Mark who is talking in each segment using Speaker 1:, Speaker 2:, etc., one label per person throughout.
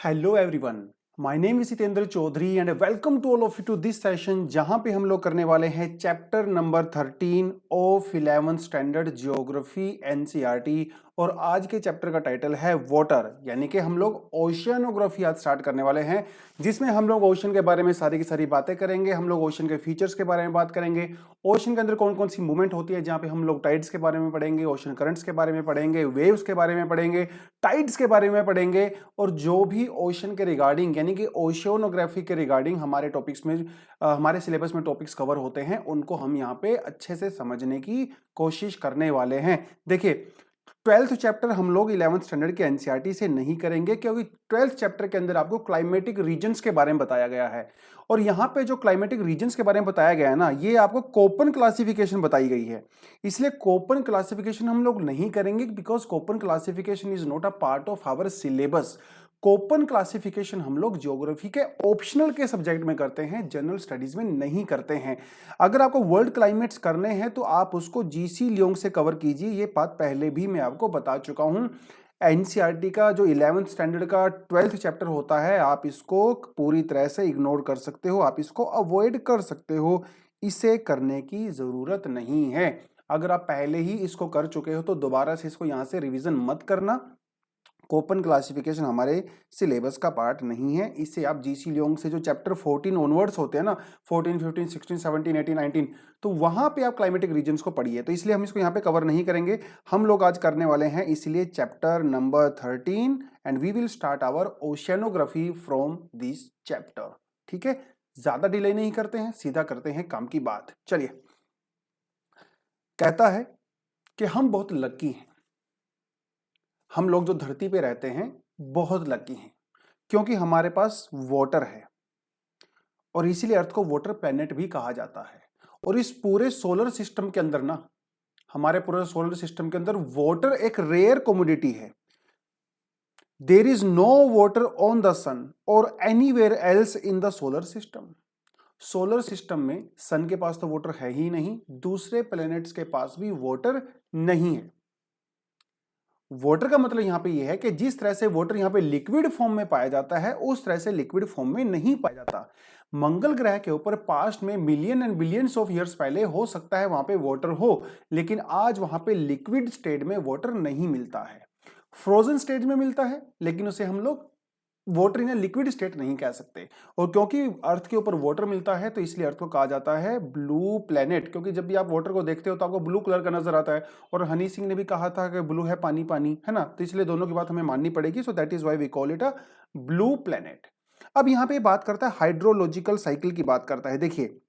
Speaker 1: Hello everyone, my name is Jitendra Chaudhary and welcome to all of you to this session जहां पे हम लोग करने वाले हैं चैप्टर नंबर 13 ऑफ 11th स्टैंडर्ड ज्योग्राफी एनसीईआरटी। और आज के चैप्टर का टाइटल है वाटर, यानी कि हम लोग ओशियनोग्राफी आज स्टार्ट करने वाले हैं, जिसमें हम लोग ओशन के बारे में सारी की सारी बातें करेंगे। हम लोग ओशन के फीचर्स के बारे में बात करेंगे, ओशन के अंदर कौन कौन सी मूवमेंट होती है, जहां पे हम लोग टाइड्स के बारे में पढ़ेंगे, ओशन करंट्स के बारे में पढ़ेंगे, वेव्स के बारे में पढ़ेंगे, टाइड्स के बारे में पढ़ेंगे। और जो भी ओशन के रिगार्डिंग यानी कि ओशियोनोग्राफी के रिगार्डिंग हमारे टॉपिक्स में हमारे सिलेबस में टॉपिक्स कवर होते हैं, उनको हम यहाँ पे अच्छे से समझने की कोशिश करने वाले हैं। देखिए, 12th चैप्टर हम लोग 11th स्टैंडर्ड के एनसीईआरटी से नहीं करेंगे, क्योंकि 12th चैप्टर के अंदर आपको क्लाइमेटिक रीजन्स के बारे में बताया गया है। और यहाँ पे जो क्लाइमेटिक रीजन्स के बारे में बताया गया है ना, ये आपको कोपन क्लासिफिकेशन बताई गई है। इसलिए कोपन क्लासिफिकेशन हम लोग नहीं करेंगे, because Koppen classification is not a part of our syllabus. Koppen classification हम लोग ज्योग्राफी के ऑप्शनल के सब्जेक्ट में करते हैं, जनरल स्टडीज में नहीं करते हैं। अगर आपको वर्ल्ड क्लाइमेट्स करने हैं तो आप उसको जीसी लियोंग से कवर कीजिए, ये बात पहले भी मैं आपको बता चुका हूं। एनसीईआरटी का जो 11th स्टैंडर्ड का 12th चैप्टर होता है, आप इसको पूरी तरह से इग्नोर कर सकते हो, आप इसको अवॉइड कर सकते हो, इसे करने की जरूरत नहीं है। अगर आप पहले ही इसको कर चुके हो तो दोबारा से इसको यहां से रिवीजन मत करना। कोपन क्लासिफिकेशन हमारे सिलेबस का पार्ट नहीं है। इससे आप जीसी लियोंग से जो चैप्टर 14 ऑनवर्ड्स होते हैं ना, 14, 15, 16, 17, 18, 19, तो वहां पे आप क्लाइमेटिक रीजन्स को पढ़िए। तो इसलिए हम इसको यहाँ पे कवर नहीं करेंगे। हम लोग आज करने वाले हैं इसलिए chapter number 13 and we will start our oceanography from this chapter. ठीक है, ज्यादा डिले नहीं करते हैं, सीधा करते हैं काम की बात। चलिए, कहता है कि हम बहुत लकी हैं, हम लोग जो धरती पे रहते हैं बहुत लकी हैं, क्योंकि हमारे पास वाटर है। और इसीलिए अर्थ को वाटर प्लेनेट भी कहा जाता है। और इस पूरे सोलर सिस्टम के अंदर ना, हमारे पूरे सोलर सिस्टम के अंदर वाटर एक रेयर कमोडिटी है। There is no water on the sun और anywhere else in the solar system. Solar system में सन के पास तो वाटर है ही नहीं, दूसरे प्लैनेट्स के पास भी वाटर नहीं है। वाटर का मतलब यहां पे यह है कि जिस तरह से वाटर यहां पे लिक्विड फॉर्म में पाया जाता है, उस तरह से लिक्विड फॉर्म में नहीं पाया जाता। मंगल ग्रह के ऊपर पास्ट में million and billions of years पहले हो सकता है वहां पे वाटर हो, लेकिन आज वहां पे लिक्विड स्टेट में वाटर नहीं मिलता है। फ्रोजन स्टेट में मिलता है, लेकिन उसे हम लोग वाटर इन लिक्विड स्टेट नहीं कह सकते। और क्योंकि अर्थ के ऊपर वाटर मिलता है, तो इसलिए अर्थ को कहा जाता है ब्लू प्लेनेट, क्योंकि जब भी आप वाटर को देखते हो तो आपको ब्लू कलर का नजर आता है। और हनी सिंह ने भी कहा था कि ब्लू है पानी पानी, है ना, तो इसलिए दोनों की बात हमें माननी पड़ेगी। So that is why we call it a blue planet. अब यहाँ पे बात करता है हाइड्रोलॉजिकल साइकिल की बात करता है। देखिए,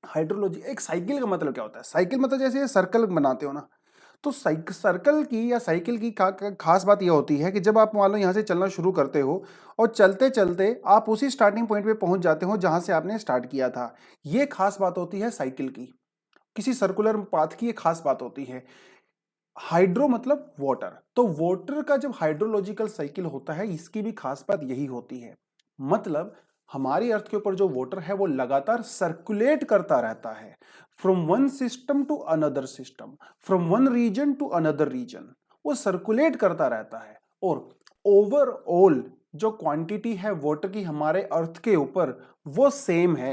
Speaker 1: हाइड्रोलॉजी एक साइकिल का मतलब क्या होता है? साइकिल मतलब जैसे सर्कल बनाते हो ना, तो सर्कल की या साइकिल की खास बात यह होती है कि जब आप मान लो यहाँ से चलना शुरू करते हो और चलते चलते आप उसी स्टार्टिंग पॉइंट पे पहुंच जाते हो जहां से आपने स्टार्ट किया था। ये खास बात होती है साइकिल की, किसी सर्कुलर पाथ की ये खास बात होती है। हाइड्रो मतलब वाटर, तो वाटर का जब हाइड्रोलॉजिकल साइकिल होता है, इसकी भी खास बात यही होती है। मतलब हमारी अर्थ के ऊपर जो वाटर है वो लगातार सर्कुलेट करता रहता है, from one system to another system, from one region to another region, वो सर्कुलेट करता रहता है। और ओवरऑल जो क्वांटिटी है वाटर की हमारे अर्थ के ऊपर वो सेम है।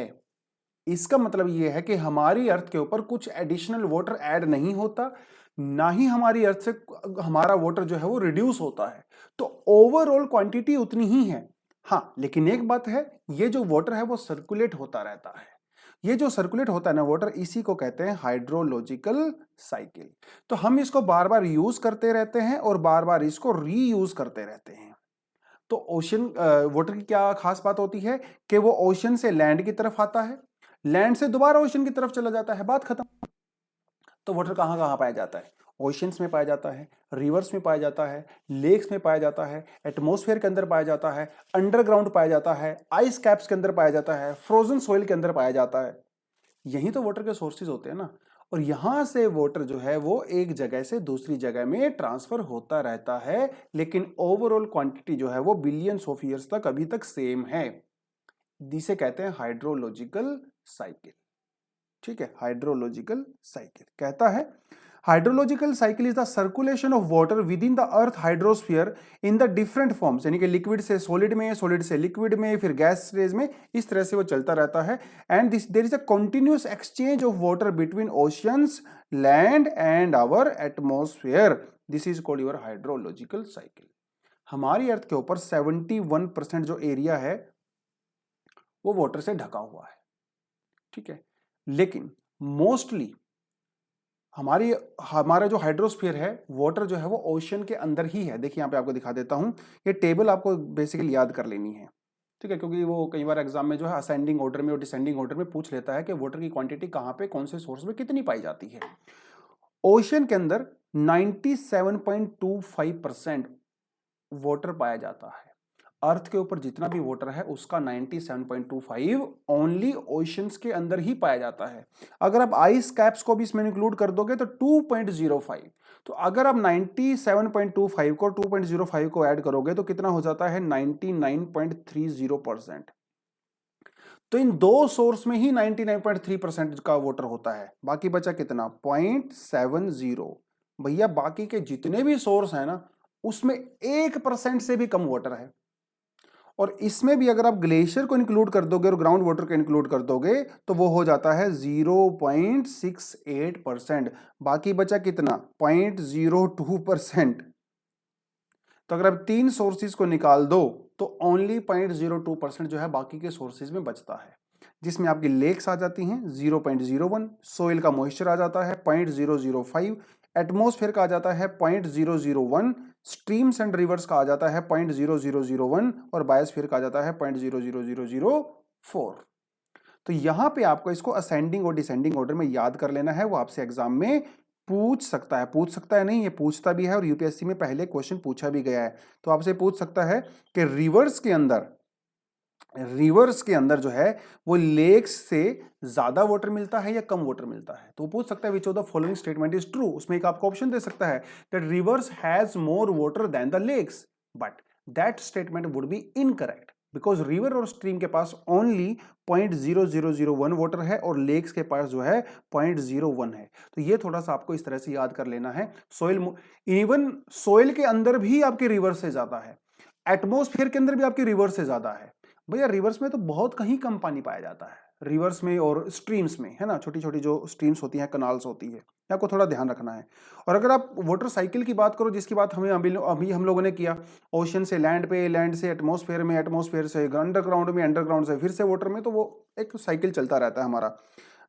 Speaker 1: इसका मतलब यह है कि हमारी अर्थ के ऊपर कुछ एडिशनल वाटर ऐड नहीं होता, ना ही हमारी अर्थ से हमारा वाटर जो है वो रिड्यूस होता है। तो ओवरऑल क्वांटिटी उतनी ही है। हाँ, लेकिन एक बात है, ये जो वाटर है वो सर्कुलेट होता रहता है। ये जो सर्कुलेट होता है ना वाटर, इसी को कहते हैं हाइड्रोलॉजिकल साइकिल। तो हम इसको बार बार यूज करते रहते हैं और बार बार इसको रीयूज करते रहते हैं। तो ओशन वाटर की क्या खास बात होती है कि वो ओशन से लैंड की तरफ आता है, लैंड से दोबारा ओशन की तरफ चला जाता है, बात खत्म। तो वाटर कहां कहां पाया जाता है? ओशंस में पाया जाता है, रिवर्स में पाया जाता है, लेक्स में पाया जाता है, एटमॉस्फेयर के अंदर पाया जाता है, अंडरग्राउंड पाया जाता है, आइस कैप्स के अंदर पाया जाता है, फ्रोजन सोइल के अंदर पाया जाता है। यही तो वाटर के सोर्सेज होते हैं ना। और यहां से वाटर जो है वो एक जगह से दूसरी जगह में ट्रांसफर होता रहता है, लेकिन ओवरऑल क्वांटिटी जो है वो बिलियंस ऑफ ईयर्स तक अभी तक सेम है। जिसे कहते हैं हाइड्रोलॉजिकल साइकिल। ठीक है, हाइड्रोलॉजिकल साइकिल कहता है hydrological cycle is the circulation of water with in the earth hydrosphere in the different forms, यानी कि लिक्विड से सॉलिड में, सॉलिड से लिक्विड में, फिर गैस स्टेज में, इस तरह से वो चलता रहता है। And this there is a continuous exchange of water between oceans, land and our atmosphere, this is called your hydrological cycle. हमारी अर्थ के ऊपर 71% जो एरिया है वो वाटर से ढका हुआ है, ठीक है। लेकिन मोस्टली हमारा जो हाइड्रोस्फीयर है, वाटर जो है वो ओशन के अंदर ही है। देखिए यहाँ पे आपको दिखा देता हूं, ये टेबल आपको बेसिकली याद कर लेनी है, ठीक है, क्योंकि वो कई बार एग्जाम में जो है असेंडिंग ऑर्डर में और डिसेंडिंग ऑर्डर में पूछ लेता है कि वाटर की क्वांटिटी कहाँ पे, कौन से सोर्स में कितनी पाई जाती है। ओशन के अंदर 97.25% वाटर पाया जाता है। अर्थ के ऊपर जितना भी वाटर है उसका 97.25 ओनली ओशंस के अंदर ही पाया जाता है। अगर आप आइस कैप्स को भी इसमें इंक्लूड कर दोगे तो 2.05, तो अगर आप 97.25 को 2.05 को ऐड करोगे तो कितना हो जाता है 99.30%। तो इन दो सोर्स में ही 99.3% का वाटर होता है, बाकी बचा कितना 0.70। भैया बाकी के जितने भी सोर्स है ना उसमें 1% से भी कम वाटर है। और इसमें भी अगर आप ग्लेशियर को इंक्लूड कर दोगे और ग्राउंड वाटर को इंक्लूड कर दोगे तो वो हो जाता है 0.68%। बाकी बचा कितना 0.02%। तो अगर आप तीन सोर्सेज को निकाल दो तो ओनली 0.02% जो है बाकी के सोर्सेज में बचता है, जिसमें आपकी लेक्स आ जाती हैं 0.01, सोइल का मॉइस्चर आ जाता है 0.005, एटमॉस्फेयर का आ जाता है 0.001, स्ट्रीम्स एंड रिवर्स का आ जाता है 0.0001 और बायोस्फीयर का आ जाता है 0.00004। तो यहां पे आपको इसको असेंडिंग और डिसेंडिंग ऑर्डर में याद कर लेना है। वो आपसे एग्जाम में पूछ सकता है नहीं, ये पूछता भी है और यूपीएससी में पहले क्वेश्चन पूछा भी गया है। तो आपसे पूछ सकता है कि रिवर्स के अंदर जो है वो लेक्स से ज्यादा वाटर मिलता है या कम वाटर मिलता है। तो वो पूछ सकता है which of the following statement is true. उसमें एक आपको ऑप्शन दे सकता है that rivers has more water than the lakes, but that statement would be incorrect because river और स्ट्रीम के पास ओनली 0.0001 वाटर है और लेक्स के पास जो है 0.01 है। तो ये थोड़ा सा आपको इस तरह से याद कर लेना है। इवन सोइल के अंदर भी आपके रिवर से ज्यादा है, एटमॉस्फेयर के अंदर भी आपके रिवर से ज्यादा है। भैया रिवर्स में तो बहुत कहीं कम पानी पाया जाता है, रिवर्स में और स्ट्रीम्स में, है ना, छोटी छोटी जो स्ट्रीम्स होती हैं, कनाल्स होती है, आपको थोड़ा ध्यान रखना है। और अगर आप वाटर साइकिल की बात करो, जिसकी बात हमें अभी हम लोगों ने किया, ओशन से लैंड पे, लैंड से एटमॉस्फेयर में, एटमॉस्फेयर से अंडरग्राउंड में, अंडरग्राउंड से फिर से वाटर में, तो वो एक साइकिल चलता रहता है हमारा।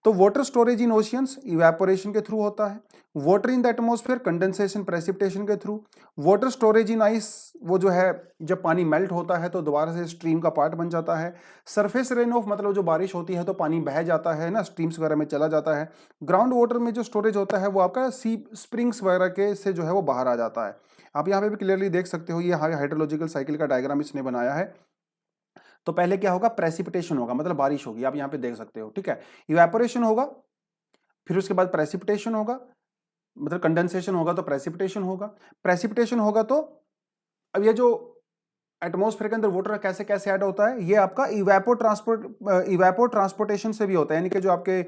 Speaker 1: तो water storage in oceans evaporation के थ्रू होता है, water in the atmosphere condensation precipitation के through, water storage in ice वो जो है जब पानी मेल्ट होता है तो दोबारा से स्ट्रीम का पार्ट बन जाता है, सरफेस रेन ऑफ मतलब जो बारिश होती है तो पानी बह जाता है ना, स्ट्रीम्स वगैरह में चला जाता है। ग्राउंड वाटर में जो स्टोरेज होता है वो आपका सी स्प्रिंग्स वगैरह के से जो है वो बाहर आ जाता है। आप यहाँ पे भी क्लियरली देख सकते हो, ये हाइड्रोलॉजिकल साइकिल का डायग्राम इसने बनाया है। तो पहले क्या होगा, प्रेसिपिटेशन होगा, मतलब बारिश होगी, आप यहां पे देख सकते हो, ठीक है। इवेपोरेशन होगा, फिर उसके बाद प्रेसिपिटेशन होगा, मतलब कंडेंसेशन होगा तो प्रेसिपिटेशन होगा, प्रेसिपिटेशन होगा तो अब ये जो एटमॉस्फेयर के अंदर वाटर कैसे कैसे ऐड होता है, ये आपका इवेपो ट्रांसपोर्टेशन से भी होता है, यानी कि जो आपके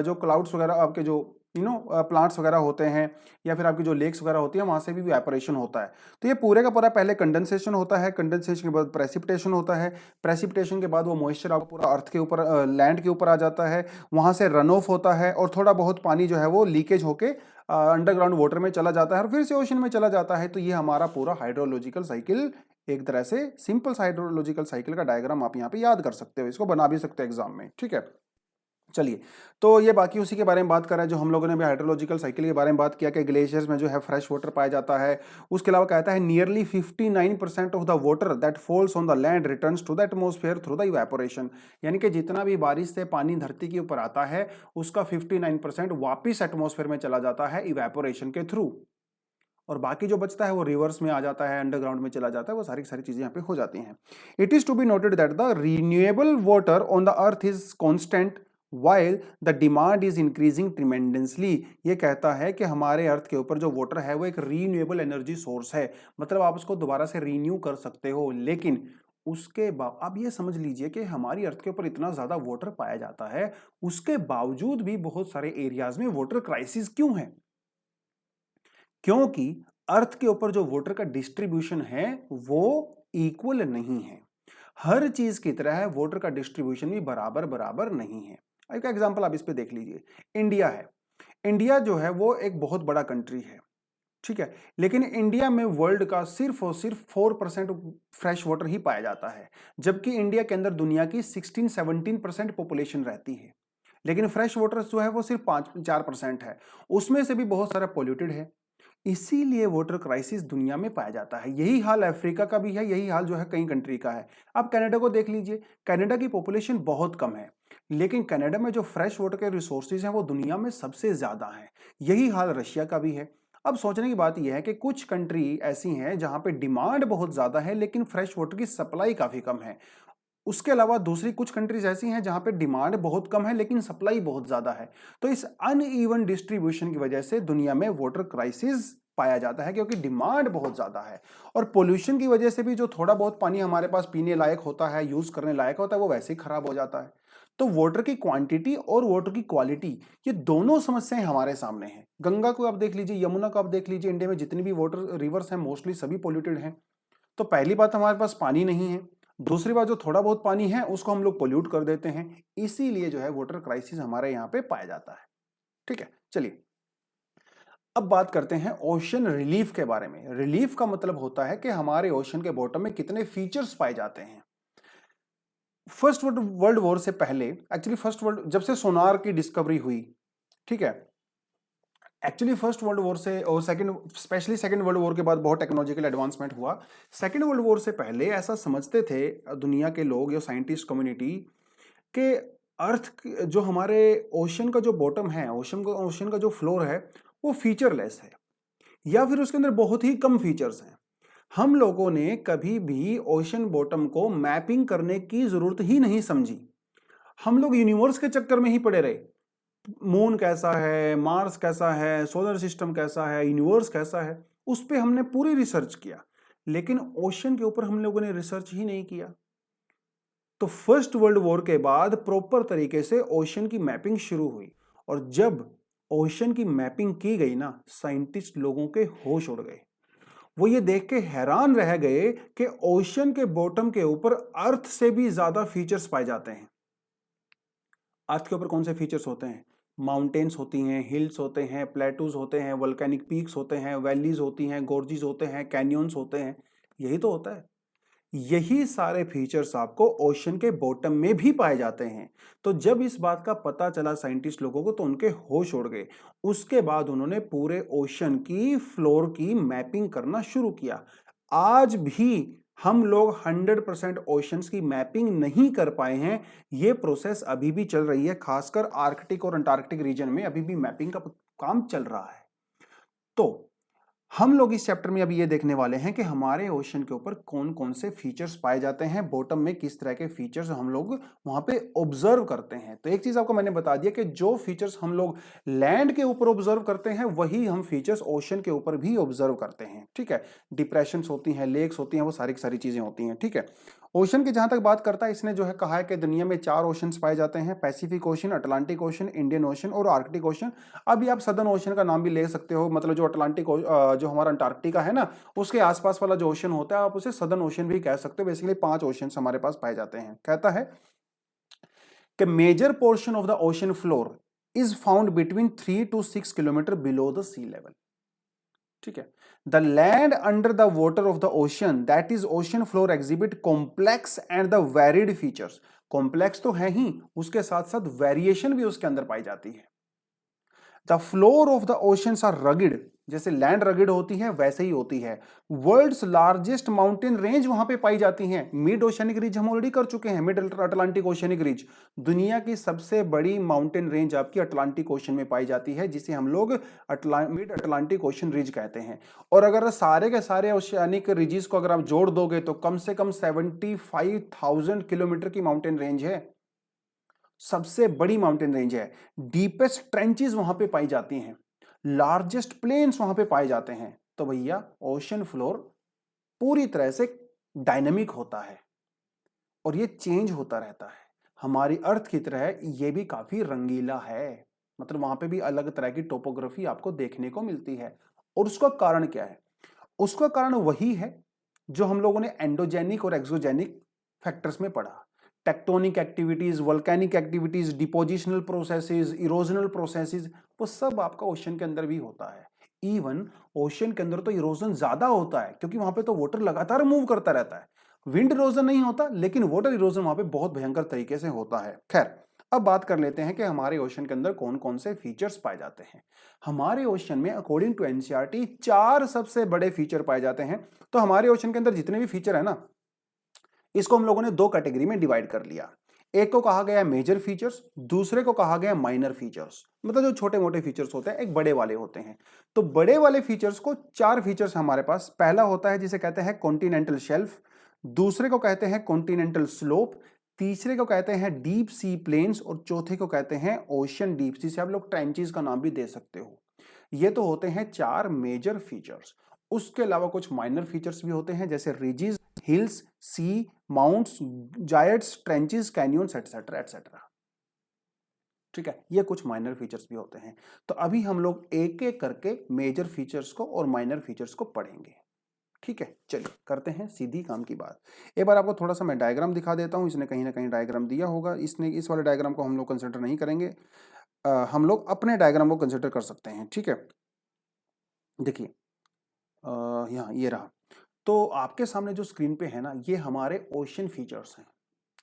Speaker 1: जो क्लाउड्स वगैरह आपके जो प्लांट्स वगैरह होते हैं या फिर आपकी जो लेक्स वगैरह होती है वहां से भी इवेपोरेशन होता है। तो ये पूरे का पूरा पहले कंडेंसेशन होता है, कंडेंसेशन के बाद प्रेसिपिटेशन होता है, प्रेसिपिटेशन के बाद वो मॉइस्चर आपको पूरा अर्थ के ऊपर लैंड के ऊपर आ जाता है, वहां से रन ऑफ होता है और थोड़ा बहुत पानी जो है वो लीकेज होके अंडरग्राउंड वाटर में चला जाता है और फिर से ओशन में चला जाता है। तो ये हमारा पूरा हाइड्रोलॉजिकल साइकिल, एक तरह से सिंपल हाइड्रोलॉजिकल साइकिल का डायग्राम आप यहाँ पे याद कर सकते हो, इसको बना भी सकते हो एग्जाम में, ठीक है। चलिए, तो ये बाकी उसी के बारे में बात कर रहे हैं जो हम लोगों ने भी हाइड्रोलॉजिकल साइकिल के बारे में बात किया कि ग्लेशियर्स में जो है फ्रेश वाटर पाया जाता है। उसके अलावा कहता है nearly 59% of the water that falls on the land returns to the atmosphere through the evaporation, यानी कि जितना भी बारिश से पानी धरती के ऊपर आता है उसका 59% वापिस एटमॉस्फेयर में चला जाता है इवेपोरेशन के थ्रू, और बाकी जो बचता है वो रिवर्स में आ जाता है, अंडरग्राउंड में चला जाता है, वो सारी चीजें यहाँ पे हो जाती हैं। It is to be noted that the renewable water on the earth is constant while the demand is increasing tremendously. ये कहता है कि हमारे अर्थ के ऊपर जो वाटर है वो एक रीन्यूएबल एनर्जी सोर्स है, मतलब आप उसको दोबारा से रीन्यू कर सकते हो, लेकिन उसके बाद आप ये समझ लीजिए कि हमारी अर्थ के ऊपर इतना ज्यादा वाटर पाया जाता है, उसके बावजूद भी बहुत सारे एरियाज में वाटर क्राइसिस क्यों है। क्योंकि अर्थ के ऊपर जो वाटर का डिस्ट्रीब्यूशन है वो इक्वल नहीं है। हर चीज की तरह वाटर का डिस्ट्रीब्यूशन भी बराबर बराबर नहीं है। एक एग्जांपल आप इस पे देख लीजिए, इंडिया है। इंडिया जो है वो एक बहुत बड़ा कंट्री है, ठीक है, लेकिन इंडिया में वर्ल्ड का सिर्फ और सिर्फ 4% फ्रेश वाटर ही पाया जाता है, जबकि इंडिया के अंदर दुनिया की 16-17% पॉपुलेशन रहती है, लेकिन फ्रेश वाटर जो है वो सिर्फ 5-4% है, उसमें से भी बहुत सारा पोल्यूटेड है। इसीलिए वाटर क्राइसिस दुनिया में पाया जाता है। यही हाल अफ्रीका का भी है, यही हाल जो है कई कंट्री का है। आप कनाडा को देख लीजिए, कनाडा की पॉपुलेशन बहुत कम है, लेकिन कनाडा में जो फ्रेश वाटर के रिसोर्सेज हैं वो दुनिया में सबसे ज्यादा हैं। यही हाल रशिया का भी है। अब सोचने की बात यह है कि कुछ कंट्री ऐसी हैं जहां पे डिमांड बहुत ज्यादा है लेकिन फ्रेश वाटर की सप्लाई काफी कम है। उसके अलावा दूसरी कुछ कंट्रीज ऐसी हैं जहां पे डिमांड बहुत कम है लेकिन सप्लाई बहुत ज्यादा है। तो इस अनइवन डिस्ट्रीब्यूशन की वजह से दुनिया में वाटर क्राइसिस पाया जाता है, क्योंकि डिमांड बहुत ज्यादा है। और पोल्यूशन की वजह से भी जो थोड़ा बहुत पानी हमारे पास पीने लायक होता है, यूज करने लायक होता है, वो वैसे ही खराब हो जाता है। तो वाटर की क्वांटिटी और वाटर की क्वालिटी, ये दोनों समस्याएं हमारे सामने हैं। गंगा को आप देख लीजिए, यमुना को आप देख लीजिए, इंडिया में जितनी भी वाटर रिवर्स हैं मोस्टली सभी पोल्यूटेड हैं। तो पहली बात हमारे पास पानी नहीं है, दूसरी बात जो थोड़ा बहुत पानी है उसको हम लोग पोल्यूट कर देते हैं, इसीलिए जो है वाटर क्राइसिस हमारे यहाँ पे पाया जाता है। ठीक है, चलिए अब बात करते हैं ओशन रिलीफ के बारे में। रिलीफ का मतलब होता है कि हमारे ओशन के बॉटम में कितने फीचर्स पाए जाते हैं। फर्स्ट वर्ल्ड वॉर से पहले, एक्चुअली फर्स्ट वर्ल्ड जब से सोनार की डिस्कवरी हुई, ठीक है, एक्चुअली फर्स्ट वर्ल्ड वॉर से और स्पेशली सेकंड वर्ल्ड वॉर के बाद बहुत टेक्नोलॉजिकल एडवांसमेंट हुआ। सेकंड वर्ल्ड वॉर से पहले ऐसा समझते थे दुनिया के लोग या साइंटिस्ट कम्युनिटी के अर्थ जो हमारे ओशन का जो बॉटम है, ओशन का जो फ्लोर है वो फीचरलेस है, या फिर उसके अंदर बहुत ही कम फीचर्स हैं। हम लोगों ने कभी भी ओशन बॉटम को मैपिंग करने की जरूरत ही नहीं समझी। हम लोग यूनिवर्स के चक्कर में ही पड़े रहे। मून कैसा है, मार्स कैसा है, सोलर सिस्टम कैसा है, यूनिवर्स कैसा है, उस पर हमने पूरी रिसर्च किया, लेकिन ओशन के ऊपर हम लोगों ने रिसर्च ही नहीं किया। तो फर्स्ट वर्ल्ड वॉर के बाद प्रॉपर तरीके से ओशन की मैपिंग शुरू हुई, और जब ओशन की मैपिंग की गई ना, साइंटिस्ट लोगों के होश उड़ गए। वो ये देख के हैरान रह गए कि ओशन के बॉटम के ऊपर अर्थ से भी ज्यादा फीचर्स पाए जाते हैं। अर्थ के ऊपर कौन से फीचर्स होते हैं? माउंटेन्स होती हैं, हिल्स होते हैं, प्लेटूज होते हैं, वोल्केनिक पीक्स होते हैं, वैलीज होती हैं, गोर्जिस होते हैं, कैनियंस होते हैं, यही तो होता है। यही सारे फीचर्स आपको ओशन के बॉटम में भी पाए जाते हैं। तो जब इस बात का पता चला साइंटिस्ट लोगों को तो उनके होश उड़ गए। उसके बाद उन्होंने पूरे ओशन की फ्लोर की मैपिंग करना शुरू किया। आज भी हम लोग 100% ओशंस की मैपिंग नहीं कर पाए हैं। यह प्रोसेस अभी भी चल रही है, खासकर आर्कटिक और अंटार्कटिक रीजन में अभी भी मैपिंग का काम चल रहा है। तो हम लोग इस चैप्टर में अभी ये देखने वाले हैं कि हमारे ओशन के ऊपर कौन कौन से फीचर्स पाए जाते हैं, बॉटम में किस तरह के फीचर्स हम लोग वहां पे ऑब्जर्व करते हैं। तो एक चीज आपको मैंने बता दिया कि जो फीचर्स हम लोग लैंड के ऊपर ऑब्जर्व करते हैं वही हम फीचर्स ओशन के ऊपर भी ऑब्जर्व करते हैं। ठीक है, डिप्रेशंस होती हैं, लेक्स होती हैं, वो सारी सारी चीजें होती हैं। ठीक है, ओशन की जहां तक बात करता है, इसने जो है कहा है कि दुनिया में 4 ओशंस पाए जाते हैं, Pacific ocean, Atlantic ocean, Indian ocean और आर्कटिक ओशन। अभी आप सदर्न ओशन का नाम भी ले सकते हो, मतलब जो जो हमारा अंटार्कटिका है ना, उसके आसपास वाला जो ओशन होता है आप उसे सदर्न ओशन भी कह सकते हो। बेसिकली 5 ओशन हमारे पास पाए जाते हैं। कहता है कि major portion of the ocean floor is found between 3 to 6 kilometre below the sea level. ठीक है, the land under the water of the ocean, that is ocean floor, exhibit complex and the varied features. Complex तो है ही, उसके साथ साथ variation भी उसके अंदर पाई जाती है। The floor of the oceans are rugged, जैसे लैंड रगिड होती है वैसे ही होती है। वर्ल्ड्स लार्जेस्ट माउंटेन रेंज वहां पे पाई जाती हैं। मिड ओशनिक रिज हम ऑलरेडी कर चुके हैं, मिड अटलांटिक ओशनिक रिज। दुनिया की सबसे बड़ी माउंटेन रेंज आपकी अटलांटिक ओशन में पाई जाती है, जिसे हम लोग मिड अटलांटिक ओशन रिज कहते हैं। और अगर सारे के सारे ओशियानिक रिजिस को अगर आप जोड़ दोगे तो कम से कम 75,000 किलोमीटर की माउंटेन रेंज है, सबसे बड़ी माउंटेन रेंज है। डीपेस्ट ट्रेंचेस वहां पे पाई जाती हैं, लार्जेस्ट प्लेन्स वहां पे पाए जाते हैं। तो भैया ओशन फ्लोर पूरी तरह से डायनेमिक होता है और ये चेंज होता रहता है। हमारी अर्थ की तरह ये भी काफी रंगीला है, मतलब वहां पे भी अलग तरह की टोपोग्राफी आपको देखने को मिलती है। और उसका कारण क्या है? उसका कारण वही है जो हम लोगों ने एंडोजेनिक और एक्सोजेनिक फैक्टर्स में पढ़ा। Tectonic activities, volcanic activities, depositional processes, erosional processes, वो सब आपका ओशन के अंदर भी होता है। इवन ओशन के अंदर तो इरोजन ज्यादा होता है क्योंकि वहां पे तो वाटर लगातार मूव करता रहता है। विंड इरोजन नहीं होता लेकिन वाटर इरोजन वहां पे बहुत भयंकर तरीके से होता है। खैर, अब बात कर लेते हैं कि हमारे ओशन के अंदर कौन कौन से फीचर्स पाए जाते हैं। हमारे ओशन में अकॉर्डिंग टू एनसीईआरटी 4 सबसे बड़े फीचर पाए जाते हैं। तो हमारे ओशन के अंदर जितने भी फीचर है ना, इसको हम लोगों ने 2 कैटेगरी में डिवाइड कर लिया। एक को कहा गया है मेजर फीचर्स, दूसरे को कहा गया माइनर फीचर्स। मतलब जो छोटे मोटे फीचर्स होते हैं, एक बड़े वाले होते हैं। तो बड़े वाले फीचर्स को 4 फीचर्स हमारे पास। पहला होता है जिसे कहते हैं कॉन्टिनेंटल शेल्फ, दूसरे को कहते हैं कॉन्टिनेंटल स्लोप, तीसरे को कहते हैं डीप सी प्लेन्स और चौथे को कहते हैं ओशन डीप सी। से आप लोग ट्रेंचेस का नाम भी दे सकते हो। ये तो होते हैं 4 मेजर फीचर्स। उसके अलावा कुछ माइनर फीचर्स भी होते हैं जैसे ridges, hills, seamounts, guyots, trenches, canyons etcetera etcetera. ठीक है, ये कुछ माइनर फीचर्स भी होते हैं। तो अभी हम लोग एक एक करके मेजर फीचर्स को और माइनर फीचर्स को पढ़ेंगे। ठीक है, चलिए करते हैं सीधी काम की बात। एक बार आपको थोड़ा सा मैं डायग्राम दिखा देता हूं। इसने कहीं ना कहीं डायग्राम दिया होगा, इसने इस वाले डायग्राम को हम लोग कंसिडर नहीं करेंगे। हम लोग अपने डायग्राम को कंसिडर कर सकते हैं। ठीक है, देखिए यहाँ ये रहा। तो आपके सामने जो स्क्रीन पे है ना, ये हमारे ओशन फीचर्स हैं।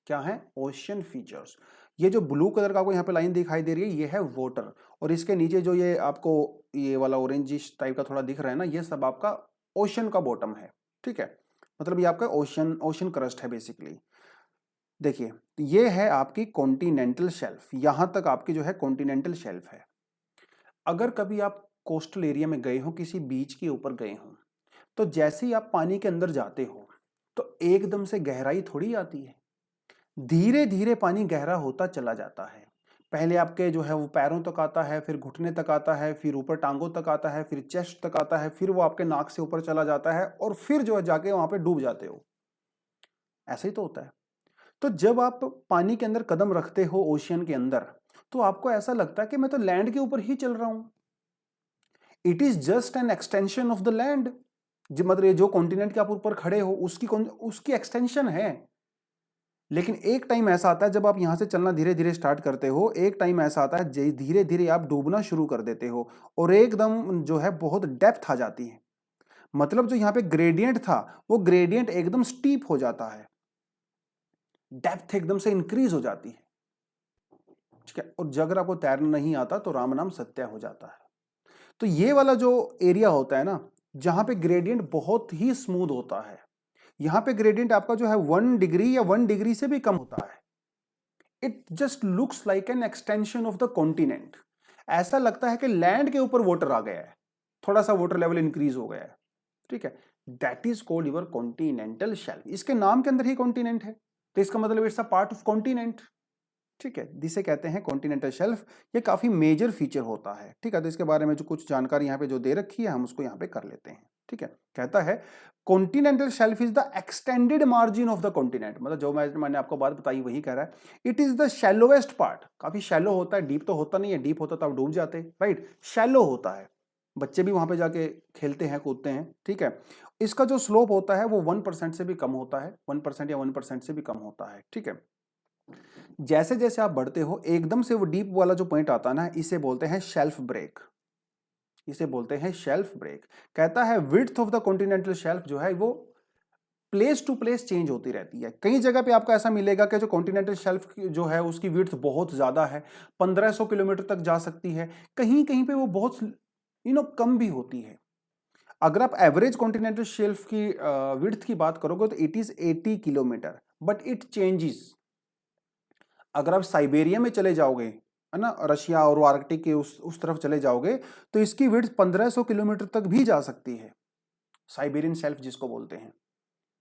Speaker 1: क्या है? Ocean features. ये जो ब्लू कलर का आपको यहाँ पे लाइन दिखाई दे रही है, ये है वाटर। और इसके नीचे जो ये आपको ये वाला ऑरेंजिश टाइप का थोड़ा दिख रहा है ना, ये सब आपका ओशन का बॉटम है। ठीक है, मतलब ये आपका ओशन क्रस्ट है बेसिकली। देखिए, ये है आपकी कॉन्टिनेंटल शेल्फ। यहां तक आपकी जो है कॉन्टिनेंटल शेल्फ है। अगर कभी आप कोस्टल एरिया में गए हो, किसी बीच के ऊपर गए हो, तो जैसे ही आप पानी के अंदर जाते हो तो एकदम से गहराई थोड़ी आती है। धीरे धीरे पानी गहरा होता चला जाता है। पहले आपके जो है वो पैरों तक आता है, फिर घुटने तक आता है, फिर ऊपर टांगों तक आता है, फिर चेस्ट तक आता है, फिर वो आपके नाक से ऊपर चला जाता है और फिर जो है जाके वहां पे डूब जाते हो। ऐसा ही तो होता है। तो जब आप पानी के अंदर कदम रखते हो ओशियन के अंदर, तो आपको ऐसा लगता है कि मैं तो लैंड के ऊपर ही चल रहा हूं। It is just an extension of the land. मतलब ये जो कॉन्टिनेंट के आप ऊपर खड़े हो उसकी एक्सटेंशन है। लेकिन एक टाइम ऐसा आता है जब आप यहां से चलना धीरे धीरे स्टार्ट करते हो, एक टाइम ऐसा आता है धीरे धीरे आप डूबना शुरू कर देते हो और एकदम जो है बहुत डेप्थ आ जाती है। मतलब जो यहाँ पे ग्रेडियंट था वो ग्रेडियंट एकदम स्टीप हो जाता है, डेप्थ एकदम से इंक्रीज हो जाती है। ठीक है, और अगर आपको तैरना नहीं आता तो राम नाम सत्य हो जाता है। तो ये वाला जो एरिया होता है ना, जहां पे ग्रेडियंट बहुत ही स्मूथ होता है, यहां पे ग्रेडियंट आपका जो है 1 डिग्री या 1 डिग्री से भी कम होता है। It just looks like an extension of the continent. ऐसा लगता है कि लैंड के ऊपर वाटर आ गया है, थोड़ा सा वाटर लेवल इंक्रीज हो गया है। ठीक है, that is called your continental shelf. इसके नाम के अंदर ही कॉन्टिनेंट है, तो इसका मतलब it's a part of continent. ठीक है, जिसे कहते हैं कॉन्टिनेंटल शेल्फ। ये काफी मेजर फीचर होता है। ठीक है, तो इसके बारे में जो कुछ जानकारी यहाँ पे जो दे रखी है हम उसको यहाँ पे कर लेते हैं। ठीक है, कहता है continental shelf is the extended margin of the continent. मतलब जो मैंने आपको बात बताई वही कह रहा है। It is the shallowest part. काफी शैलो होता है, डीप तो होता नहीं है। डीप होता तो आप डूब जाते, राइट। शैलो होता है, बच्चे भी वहां पे जाके खेलते हैं, कूदते हैं। ठीक है, इसका जो स्लोप होता है वो 1% से भी कम होता है, 1% या 1% से भी कम होता है। ठीक है, जैसे जैसे आप बढ़ते हो एकदम से वो डीप वाला जो पॉइंट आता है ना, इसे बोलते हैं शेल्फ ब्रेक। इसे बोलते हैं शेल्फ ब्रेक। कहता है width of the continental shelf जो है वो प्लेस टू प्लेस चेंज होती रहती है। कई जगह पे आपको ऐसा मिलेगा कि जो कॉन्टिनेंटल शेल्फ जो है उसकी विड्थ बहुत ज्यादा है, 1500 किलोमीटर तक जा सकती है। कहीं कहीं पे वो बहुत कम भी होती है। अगर आप एवरेज कॉन्टिनेंटल शेल्फ की विड्थ की बात करोगे तो it is 80 kilometre, but it changes. अगर आप साइबेरिया में चले जाओगे, है ना, रशिया और आर्कटिक के उस तरफ चले जाओगे, तो इसकी विड्थ 1500 किलोमीटर तक भी जा सकती है, साइबेरियन शेल्फ जिसको बोलते हैं।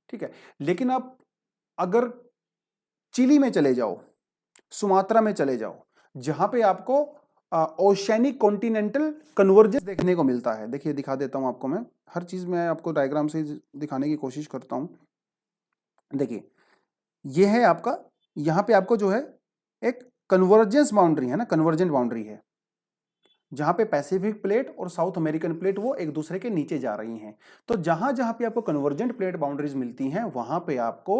Speaker 1: ठीक है, लेकिन आप अगर चिली में चले जाओ, सुमात्रा में चले जाओ, जहां पे आपको ओशैनिक कॉन्टिनेंटल कन्वर्जेंस देखने को मिलता है। देखिए दिखा देता हूं आपको, मैं हर चीज मैं आपको डायग्राम से दिखाने की कोशिश करता हूं। देखिए, ये है आपका, यहां पे आपको जो है एक कन्वर्जेंस बाउंड्री है ना, कन्वर्जेंट बाउंड्री है। जहां पे पैसिफिक प्लेट और साउथ अमेरिकन प्लेट वो एक दूसरे के नीचे जा रही हैं। तो जहां जहां पे आपको कन्वर्जेंट प्लेट बाउंड्रीज मिलती हैं वहां पे आपको